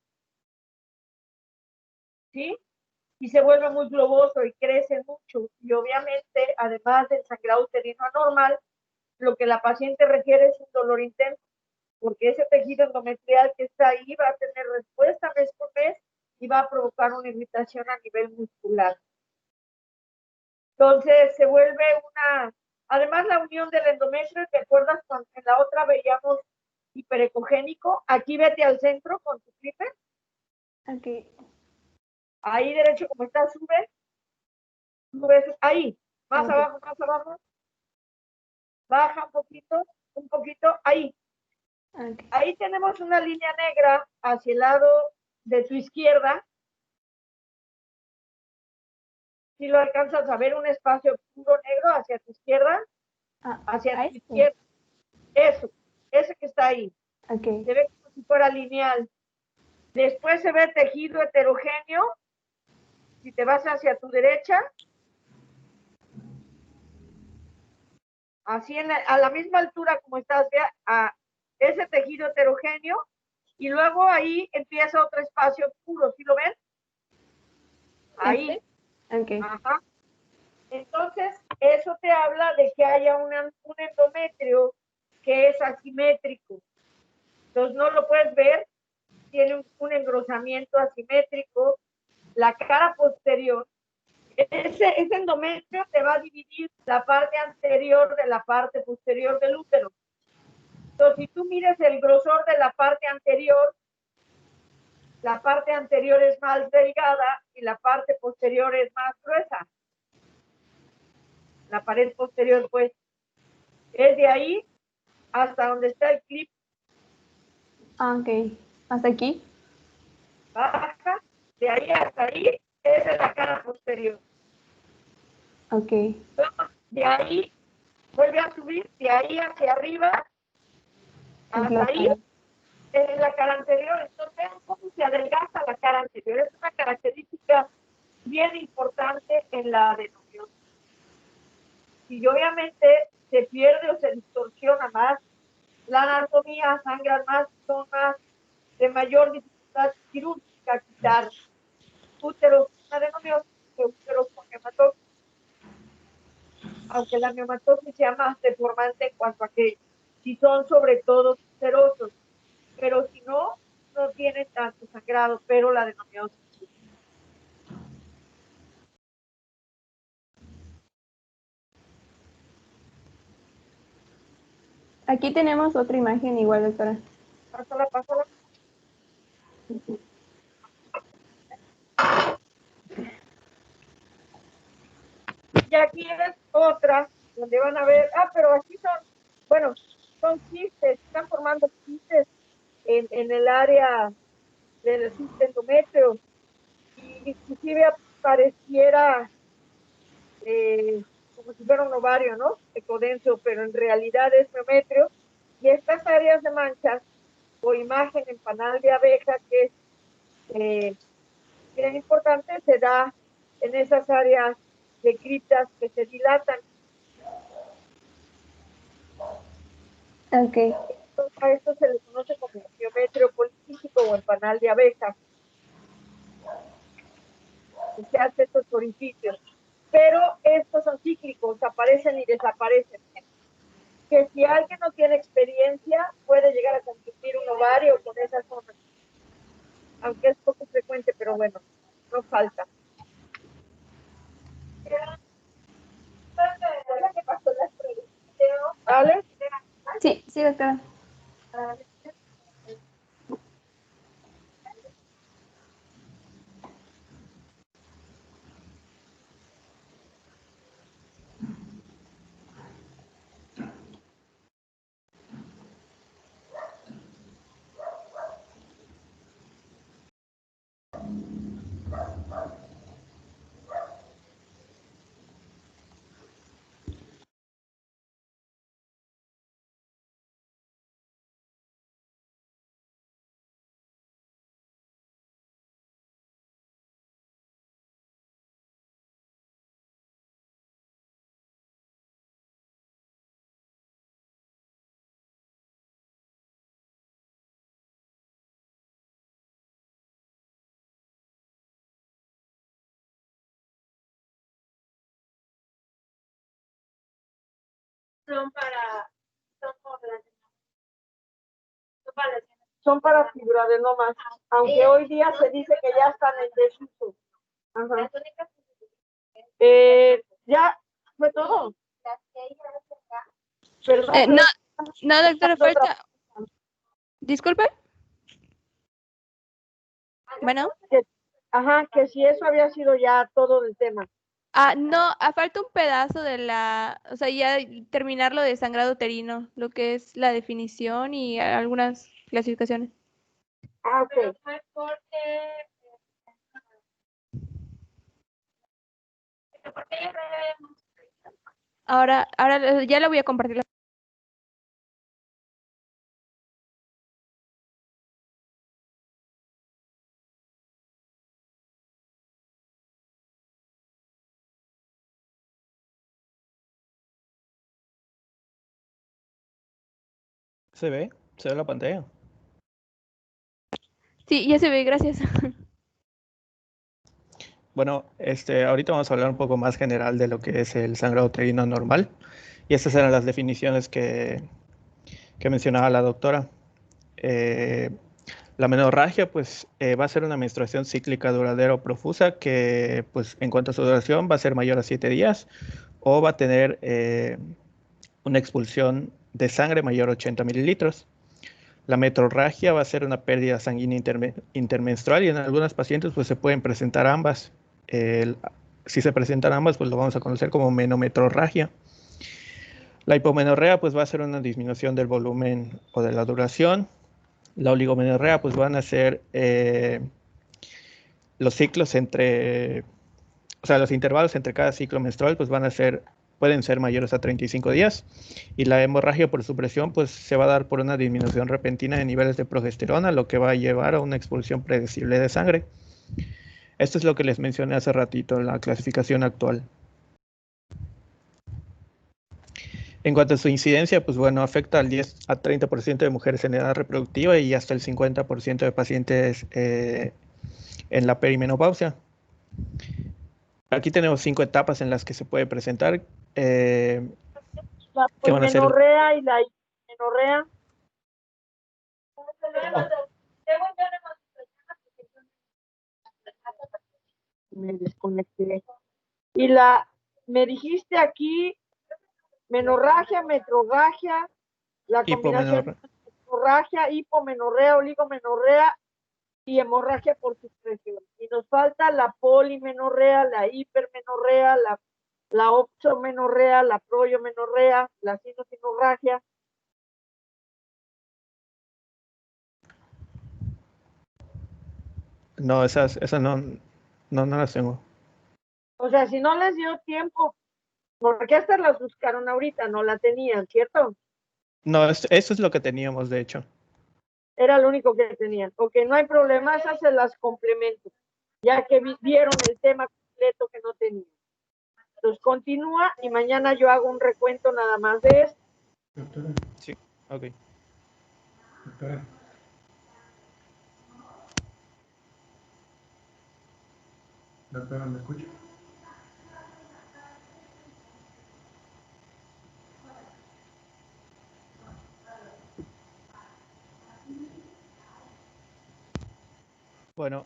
¿Sí? Y se vuelve muy globoso y crece mucho. Y obviamente, además del sangrado uterino anormal, lo que la paciente refiere es un dolor intenso, porque ese tejido endometrial que está ahí va a tener respuesta mes por mes y va a provocar una irritación a nivel muscular. Entonces se vuelve además la unión del endometrio, ¿te acuerdas cuando en la otra veíamos hiperecogénico? Aquí vete al centro con tu clipper. Okay. Ahí derecho como está, sube, ahí, más abajo, baja un poquito, ahí. Okay. Ahí tenemos una línea negra hacia el lado de tu izquierda. Si lo alcanzas a ver, un espacio oscuro negro hacia tu izquierda, hacia tu izquierda. Eso, ese que está ahí. Okay. Se ve como si fuera lineal. Después se ve tejido heterogéneo. Si te vas hacia tu derecha, así a la misma altura como estás, vea, a ese tejido heterogéneo, y luego ahí empieza otro espacio oscuro, ¿sí lo ven? Ahí. Okay. Ajá. Entonces, eso te habla de que haya un endometrio que es asimétrico. Entonces, no lo puedes ver, tiene un engrosamiento asimétrico. La cara posterior, ese endometrio te va a dividir la parte anterior de la parte posterior del útero. Entonces, si tú mides el grosor de la parte anterior es más delgada y la parte posterior es más gruesa. La pared posterior, pues, es de ahí hasta donde está el clip. Ok. ¿Hasta aquí? Baja, de ahí hasta ahí, esa es la cara posterior. Ok. De ahí, vuelve a subir, de ahí hacia arriba, hasta ahí, es la cara anterior. Entonces, vean cómo se adelgaza la cara anterior. Es una característica bien importante en la adenomiosis. Y obviamente se pierde o se distorsiona más, la anatomía, sangran más, son más de mayor dificultad quirúrgica quitar úteros con adenomiosis que úteros con neumatosis. Aunque la neumatosis sea más deformante en cuanto a que si son sobre todo ulcerosos, pero si no, no tienen tanto sangrado, pero la adenomiosis. Aquí tenemos otra imagen igual, doctora. Pásala. Y aquí es otra, donde van a ver, pero aquí son quistes, están formando quistes en el área del endometrio, y inclusive pareciera como si fuera un ovario, ¿no? Ecodenso, pero en realidad es endometrio, y estas áreas de manchas o imagen en panal de abeja, que es bien importante, se da en esas áreas de criptas que se dilatan. Ok. A esto se le conoce como endometrio poliquístico o el panal de abeja. Se hace estos orificios. Pero estos son cíclicos, aparecen y desaparecen. Que si alguien no tiene experiencia, puede llegar a constituir un ovario con esa zona. Aunque es poco frecuente, pero bueno, no falta. ¿Vale? Sí, doctora. Son para fibroadenomas, aunque hoy día se dice que ya están en desuso. Ajá. Ya fue todo. ¿Verdad? No, doctora, falta. Disculpe. Bueno. Que si eso había sido ya todo del tema. No, falta un pedazo de o sea, ya terminar lo de sangrado uterino, lo que es la definición y algunas clasificaciones. Ah, ok. Ahora ya le voy a compartir. ¿Se ve? ¿Se ve la pantalla? Sí, ya se ve, gracias. Bueno, ahorita vamos a hablar un poco más general de lo que es el sangrado uterino normal. Y estas eran las definiciones que mencionaba la doctora. Eh, la menorragia, pues, va a ser una menstruación cíclica duradera o profusa que, pues, en cuanto a su duración, va a ser mayor a 7 días o va a tener una expulsión de sangre mayor a 80 mililitros. La metrorragia va a ser una pérdida sanguínea intermenstrual y en algunas pacientes pues se pueden presentar ambas. Si se presentan ambas, pues lo vamos a conocer como menometrorragia. La hipomenorrea pues va a ser una disminución del volumen o de la duración. La oligomenorrea pues van a ser los ciclos los intervalos entre cada ciclo menstrual pues pueden ser mayores a 35 días. Y la hemorragia por supresión pues se va a dar por una disminución repentina de niveles de progesterona, lo que va a llevar a una expulsión predecible de sangre. Esto es lo que les mencioné hace ratito, la clasificación actual. En cuanto a su incidencia, pues bueno, afecta al 10 a 30% de mujeres en edad reproductiva y hasta el 50% de pacientes en la perimenopausia. Aquí tenemos 5 etapas en las que se puede presentar. La ¿Qué van a hacer? polimenorrea y la himenorrea. Me desconecté. Y me dijiste aquí, menorragia, metrorragia, la combinación de menorragia, hipomenorrea, oligomenorrea y hemorragia por supresión. Y nos falta la polimenorrea, la hipermenorrea, la opsomenorrea, la proyomenorrea, la sinosinorragia. No, esas no las tengo. O sea, si no les dio tiempo, porque estas las buscaron ahorita, no la tenían, ¿cierto? No, eso es lo que teníamos, de hecho. Era lo único que tenían. Ok, no hay problema, esas se las complemento, ya que vieron el tema completo que no tenían. Entonces continúa y mañana yo hago un recuento nada más de esto. Doctora. Sí, ok. Doctora. Doctora, ¿me escucha? Bueno,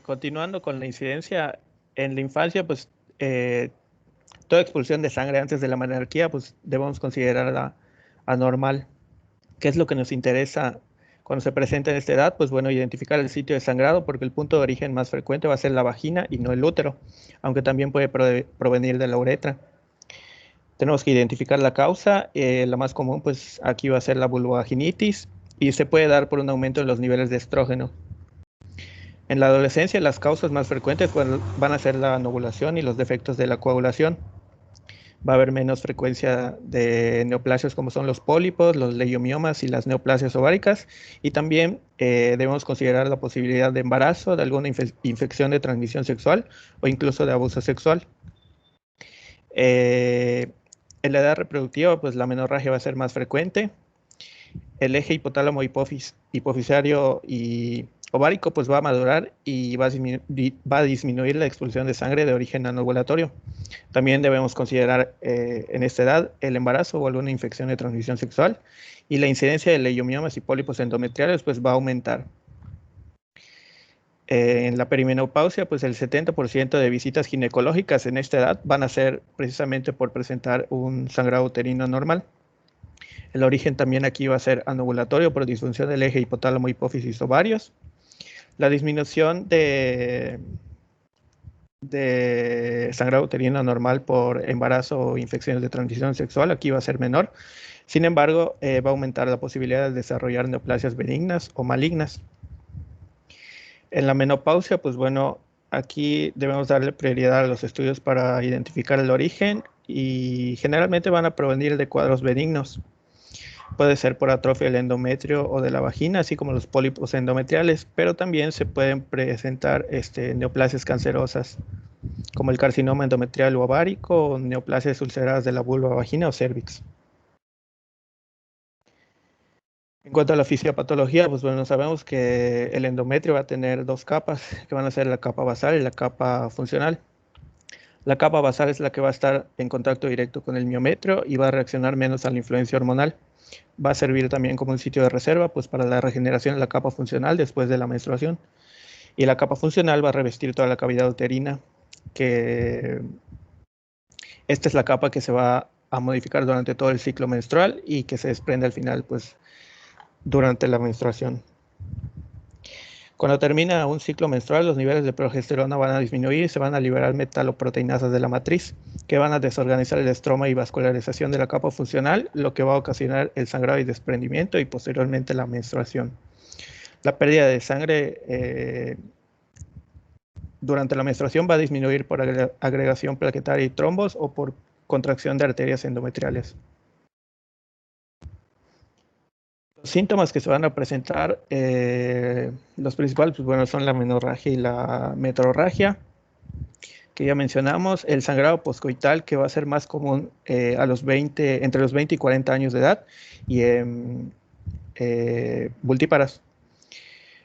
continuando con la incidencia, en la infancia, pues toda expulsión de sangre antes de la menarquía, pues debemos considerarla anormal. ¿Qué es lo que nos interesa cuando se presenta en esta edad? Pues bueno, identificar el sitio de sangrado, porque el punto de origen más frecuente va a ser la vagina y no el útero, aunque también puede provenir de la uretra. Tenemos que identificar la causa, la más común pues aquí va a ser la vulvovaginitis y se puede dar por un aumento en los niveles de estrógeno. En la adolescencia las causas más frecuentes van a ser la anovulación y los defectos de la coagulación. Va a haber menos frecuencia de neoplasias como son los pólipos, los leiomiomas y las neoplasias ováricas. Y también debemos considerar la posibilidad de embarazo, de alguna infección de transmisión sexual o incluso de abuso sexual. En la edad reproductiva, pues la menorragia va a ser más frecuente. El eje hipotálamo hipofisario y ovárico pues va a madurar y va a disminuir la expulsión de sangre de origen anovulatorio. También debemos considerar en esta edad el embarazo o alguna infección de transmisión sexual y la incidencia de leiomiomas y pólipos endometriales pues va a aumentar. En la perimenopausia pues el 70% de visitas ginecológicas en esta edad van a ser precisamente por presentar un sangrado uterino normal. El origen también aquí va a ser anovulatorio por disfunción del eje hipotálamo, hipófisis, ovarios. La disminución de sangrado uterino normal por embarazo o infecciones de transmisión sexual aquí va a ser menor. Sin embargo, va a aumentar la posibilidad de desarrollar neoplasias benignas o malignas. En la menopausia, pues bueno, aquí debemos darle prioridad a los estudios para identificar el origen y generalmente van a provenir de cuadros benignos. Puede ser por atrofia del endometrio o de la vagina, así como los pólipos endometriales, pero también se pueden presentar neoplasias cancerosas, como el carcinoma endometrial o ovárico o neoplasias ulceradas de la vulva, vagina o cervix. En cuanto a la fisiopatología, pues bueno, sabemos que el endometrio va a tener dos capas, que van a ser la capa basal y la capa funcional. La capa basal es la que va a estar en contacto directo con el miometrio y va a reaccionar menos a la influencia hormonal. Va a servir también como un sitio de reserva pues, para la regeneración de la capa funcional después de la menstruación. Y la capa funcional va a revestir toda la cavidad uterina, que esta es la capa que se va a modificar durante todo el ciclo menstrual y que se desprende al final pues, durante la menstruación. Cuando termina un ciclo menstrual, los niveles de progesterona van a disminuir y se van a liberar metaloproteinasas de la matriz, que van a desorganizar el estroma y vascularización de la capa funcional, lo que va a ocasionar el sangrado y desprendimiento y posteriormente la menstruación. La pérdida de sangre durante la menstruación va a disminuir por agregación plaquetaria y trombos o por contracción de arterias endometriales. Los síntomas que se van a presentar, los principales, pues bueno, son la menorragia y la metrorragia, que ya mencionamos, el sangrado poscoital, que va a ser más común entre los 20 y 40 años de edad, y en multíparas.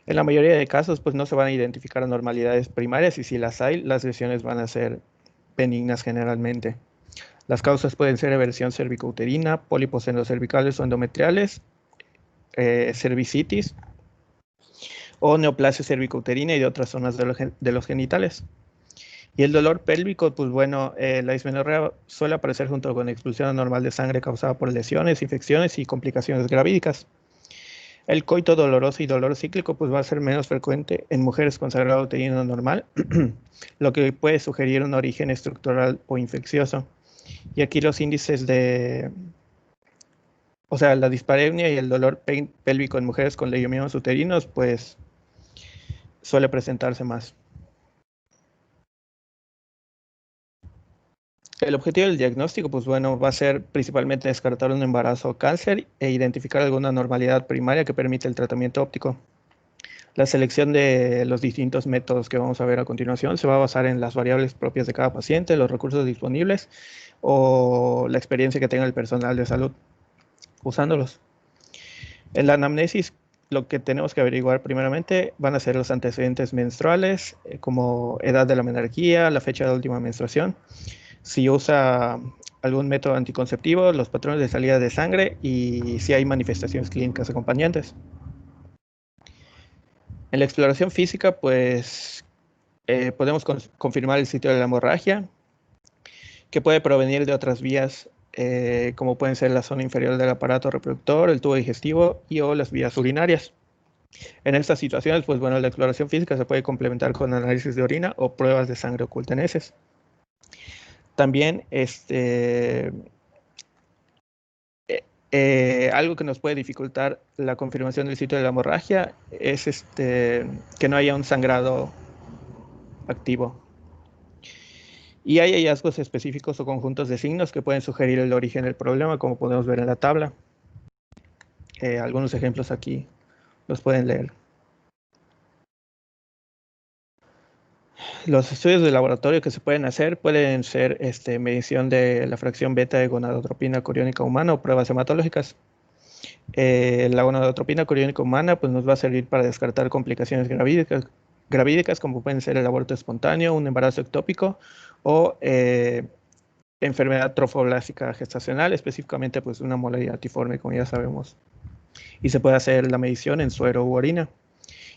En la mayoría de casos, pues no se van a identificar anormalidades primarias, y si las hay, las lesiones van a ser benignas generalmente. Las causas pueden ser eversión cervicouterina, pólipos endocervicales o endometriales, cervicitis o neoplasia cervicouterina y de otras zonas de los genitales. Y el dolor pélvico, pues bueno, la dismenorrea suele aparecer junto con expulsión anormal de sangre causada por lesiones, infecciones y complicaciones gravídicas. El coito doloroso y dolor cíclico pues va a ser menos frecuente en mujeres con sangrado uterino normal, lo que puede sugerir un origen estructural o infeccioso. Y aquí los índices la dispareunia y el dolor pélvico en mujeres con leiomiomas uterinos, pues suele presentarse más. El objetivo del diagnóstico, pues bueno, va a ser principalmente descartar un embarazo o cáncer e identificar alguna anormalidad primaria que permite el tratamiento óptico. La selección de los distintos métodos que vamos a ver a continuación se va a basar en las variables propias de cada paciente, los recursos disponibles o la experiencia que tenga el personal de salud usándolos. En la anamnesis, lo que tenemos que averiguar primeramente van a ser los antecedentes menstruales, como edad de la menarquía, la fecha de última menstruación, si usa algún método anticonceptivo, los patrones de salida de sangre y si hay manifestaciones clínicas acompañantes. En la exploración física, pues podemos confirmar el sitio de la hemorragia, que puede provenir de otras vías, como pueden ser la zona inferior del aparato reproductor, el tubo digestivo y o las vías urinarias. En estas situaciones, pues bueno, la exploración física se puede complementar con análisis de orina o pruebas de sangre oculta en heces. También algo que nos puede dificultar la confirmación del sitio de la hemorragia es que no haya un sangrado activo. Y hay hallazgos específicos o conjuntos de signos que pueden sugerir el origen del problema, como podemos ver en la tabla. Algunos ejemplos aquí los pueden leer. Los estudios de laboratorio que se pueden hacer pueden ser medición de la fracción beta de gonadotropina coriónica humana o pruebas hematológicas. La gonadotropina coriónica humana pues, nos va a servir para descartar complicaciones gravídicas como pueden ser el aborto espontáneo, un embarazo ectópico o enfermedad trofoblástica gestacional, específicamente pues, una molaridad tiforme, como ya sabemos. Y se puede hacer la medición en suero u orina.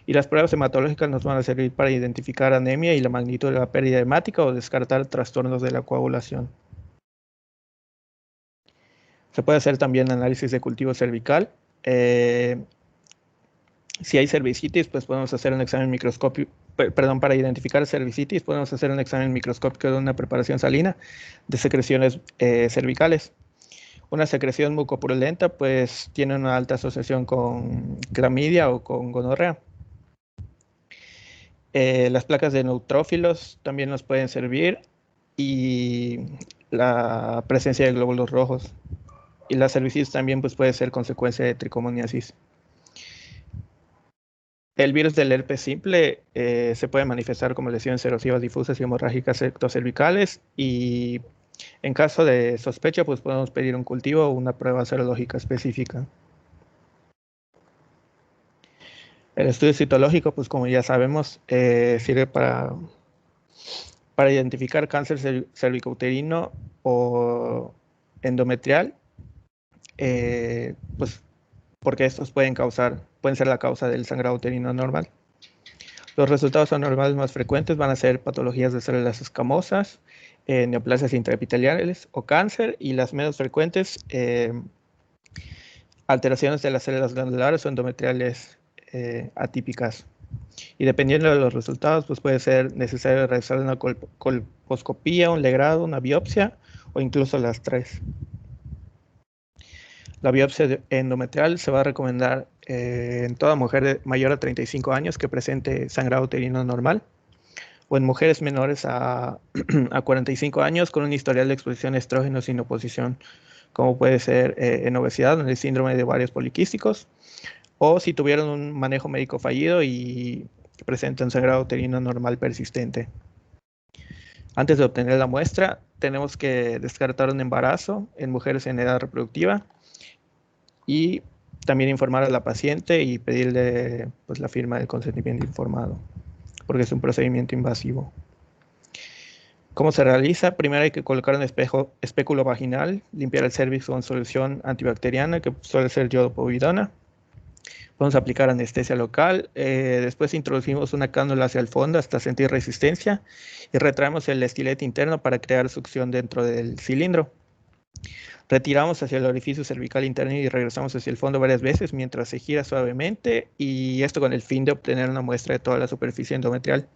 Y las pruebas hematológicas nos van a servir para identificar anemia y la magnitud de la pérdida hemática o descartar trastornos de la coagulación. Se puede hacer también análisis de cultivo cervical. Si hay cervicitis, pues podemos hacer un examen microscópico, para identificar cervicitis, podemos hacer un examen microscópico de una preparación salina de secreciones cervicales. Una secreción mucopurulenta, pues tiene una alta asociación con clamidia o con gonorrea. Las placas de neutrófilos también nos pueden servir y la presencia de glóbulos rojos. Y la cervicitis también pues, puede ser consecuencia de tricomoniasis. El virus del herpes simple se puede manifestar como lesiones erosivas difusas y hemorrágicas ectocervicales, y en caso de sospecha pues podemos pedir un cultivo o una prueba serológica específica. El estudio citológico, pues como ya sabemos, sirve para identificar cáncer cervicouterino o endometrial, pues porque estos pueden ser la causa del sangrado uterino anormal. Los resultados anormales más frecuentes van a ser patologías de células escamosas, neoplasias intraepiteliales o cáncer, y las menos frecuentes, alteraciones de las células glandulares o endometriales atípicas. Y dependiendo de los resultados, pues puede ser necesario realizar una colposcopía, un legrado, una biopsia o incluso las tres. La biopsia endometrial se va a recomendar en toda mujer mayor a 35 años que presente sangrado uterino normal, o en mujeres menores a 45 años con un historial de exposición a estrógenos sin oposición, como puede ser en obesidad, en el síndrome de ovarios poliquísticos, o si tuvieron un manejo médico fallido y presentan sangrado uterino normal persistente. Antes de obtener la muestra, tenemos que descartar un embarazo en mujeres en edad reproductiva y también informar a la paciente y pedirle pues, la firma del consentimiento informado, porque es un procedimiento invasivo. ¿Cómo se realiza? Primero hay que colocar un espéculo vaginal, limpiar el cervix con solución antibacteriana, que suele ser yodopovidona. Vamos a aplicar anestesia local. Después introducimos una cánula hacia el fondo hasta sentir resistencia y retraemos el estilete interno para crear succión dentro del cilindro. Retiramos hacia el orificio cervical interno y regresamos hacia el fondo varias veces mientras se gira suavemente, y esto con el fin de obtener una muestra de toda la superficie endometrial.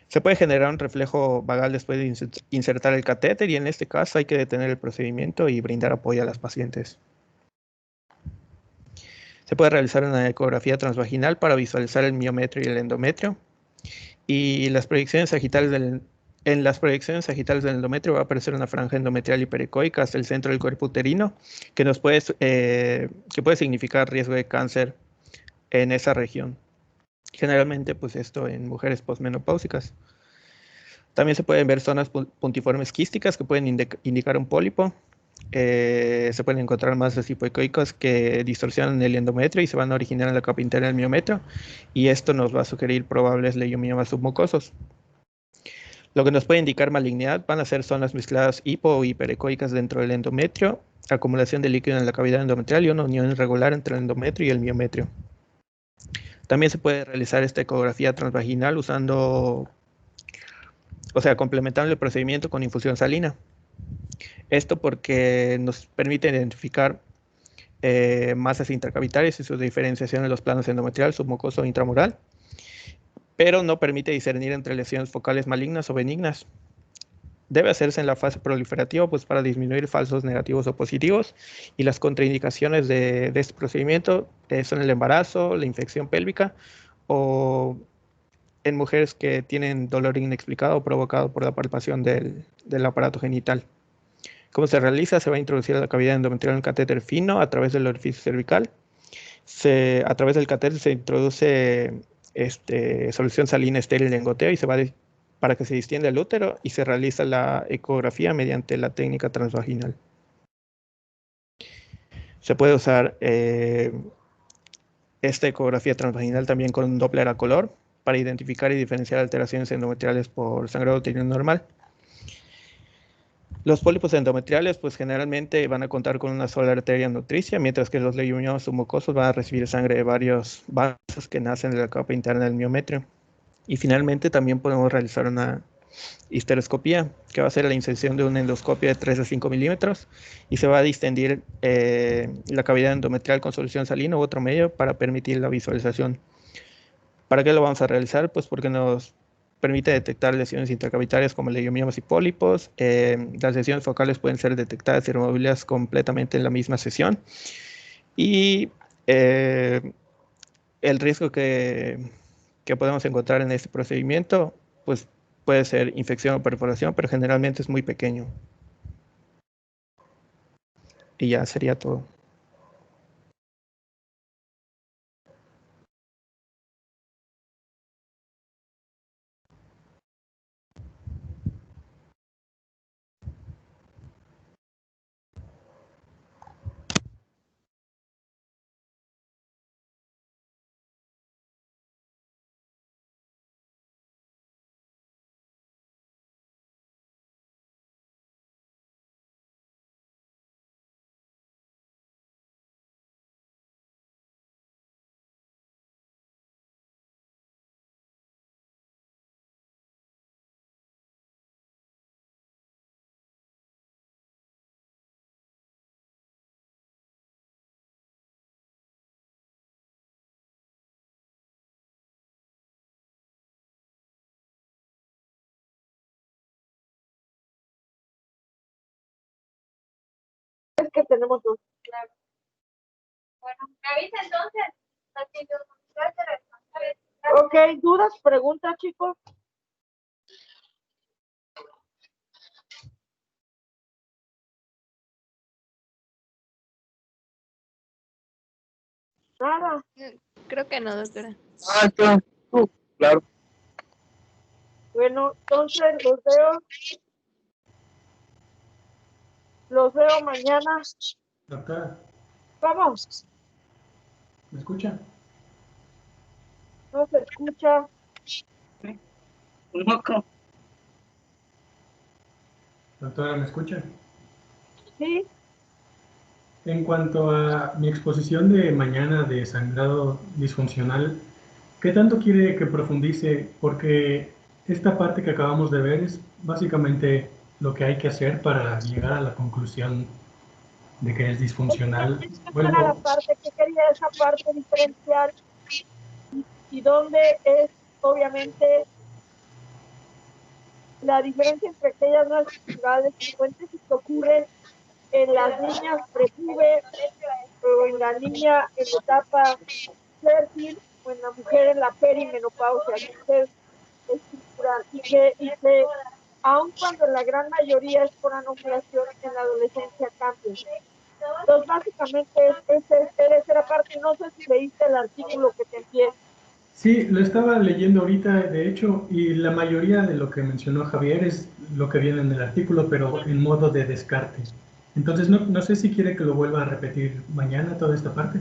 Se puede generar un reflejo vagal después de insertar el catéter, y en este caso hay que detener el procedimiento y brindar apoyo a las pacientes. Se puede realizar una ecografía transvaginal para visualizar el miometrio y el endometrio. Y en las proyecciones sagittales del endometrio va a aparecer una franja endometrial hiperecoica hasta el centro del cuerpo uterino, que puede significar riesgo de cáncer en esa región. Generalmente, pues esto en mujeres posmenopáusicas. También se pueden ver zonas puntiformes quísticas que pueden indicar un pólipo. Se pueden encontrar masas hipoecoicas que distorsionan el endometrio y se van a originar en la capa interna del miometrio, y esto nos va a sugerir probables leiomiomas submucosos. Lo que nos puede indicar malignidad van a ser zonas mezcladas hipo o hiperecoicas dentro del endometrio, acumulación de líquido en la cavidad endometrial y una unión irregular entre el endometrio y el miometrio. También se puede realizar esta ecografía transvaginal complementando el procedimiento con infusión salina. Esto porque nos permite identificar masas intracavitarias y su diferenciación en los planos endometrial, submucoso e intramural, pero no permite discernir entre lesiones focales malignas o benignas. Debe hacerse en la fase proliferativa pues, para disminuir falsos negativos o positivos, y las contraindicaciones de este procedimiento son el embarazo, la infección pélvica o en mujeres que tienen dolor inexplicado provocado por la palpación del aparato genital. ¿Cómo se realiza? Se va a introducir a la cavidad endometrial un catéter fino a través del orificio cervical. A través del catéter se introduce solución salina estéril en goteo y se va para que se distienda el útero, y se realiza la ecografía mediante la técnica transvaginal. Se puede usar esta ecografía transvaginal también con un Doppler a color para identificar y diferenciar alteraciones endometriales por sangrado uterino normal. Los pólipos endometriales pues generalmente van a contar con una sola arteria nutricia, mientras que los leiomiomas submucosos van a recibir sangre de varios vasos que nacen de la capa interna del miometrio. Y finalmente también podemos realizar una histeroscopía, que va a ser la inserción de una endoscopia de 3 a 5 milímetros, y se va a distendir la cavidad endometrial con solución salina u otro medio para permitir la visualización. ¿Para qué lo vamos a realizar? Pues porque nos permite detectar lesiones intracavitarias como leiomiomas y pólipos. Las lesiones focales pueden ser detectadas y removibles completamente en la misma sesión. Y el riesgo que que podemos encontrar en este procedimiento, pues puede ser infección o perforación, pero generalmente es muy pequeño. Y ya sería todo. Es que tenemos dos. Claro. Bueno, me avisa entonces. Ok, ¿dudas, preguntas, chicos? Nada. Creo que no, doctora. Claro. Bueno, entonces los veo mañana. Doctora, Vamos, ¿me escucha? no se escucha. Doctora, ¿me escucha? Sí, En cuanto a mi exposición de mañana de sangrado disfuncional, ¿qué tanto quiere que profundice? Porque esta parte que acabamos de ver es básicamente lo que hay que hacer para llegar a la conclusión de que es disfuncional. esa era la parte que quería, esa parte diferencial y donde es obviamente la diferencia entre aquellas no estructurales frecuentes y que ocurren en las niñas prepube o en la niña en etapa fértil o en la mujer en la perimenopausia, que es estructural y que aun cuando la gran mayoría es por anomalación, en la adolescencia cambia. Entonces, básicamente, esa era parte, no sé si leíste el artículo que te envié. Sí, lo estaba leyendo ahorita, de hecho, y la mayoría de lo que mencionó Javier es lo que viene en el artículo, pero en modo de descarte. Entonces, no sé si quiere que lo vuelva a repetir mañana toda esta parte.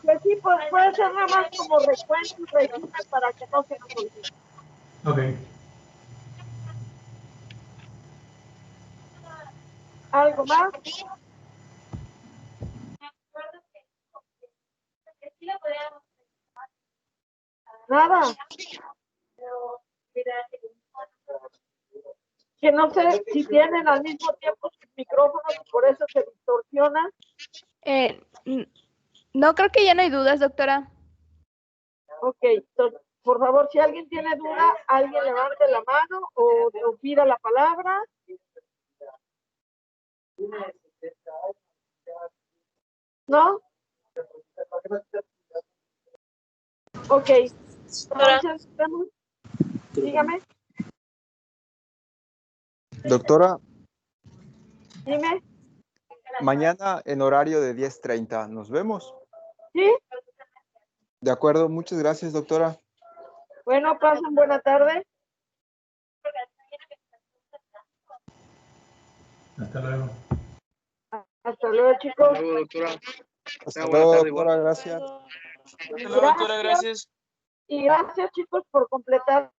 Pues sí, pues puede ser nada más como recuento y resumen para que no se nos olvide. Ok. ¿Algo más? Nada. Que no sé si tienen al mismo tiempo sus micrófonos y por eso se distorsionan. No, creo que ya no hay dudas, doctora. Ok, entonces, por favor, si alguien tiene duda, alguien levante la mano o pida la palabra. ¿No? Ok, entonces, dígame, Doctora, dime, mañana en horario de 10:30, ¿nos vemos? ¿sí? De acuerdo, muchas gracias, doctora. Bueno, pasen buena tarde. Hasta luego. Hasta luego, chicos. Hasta luego, doctora. Hasta Buena luego, tarde, igual. doctora, gracias. Hasta luego, doctora, gracias. Y gracias, chicos, por completar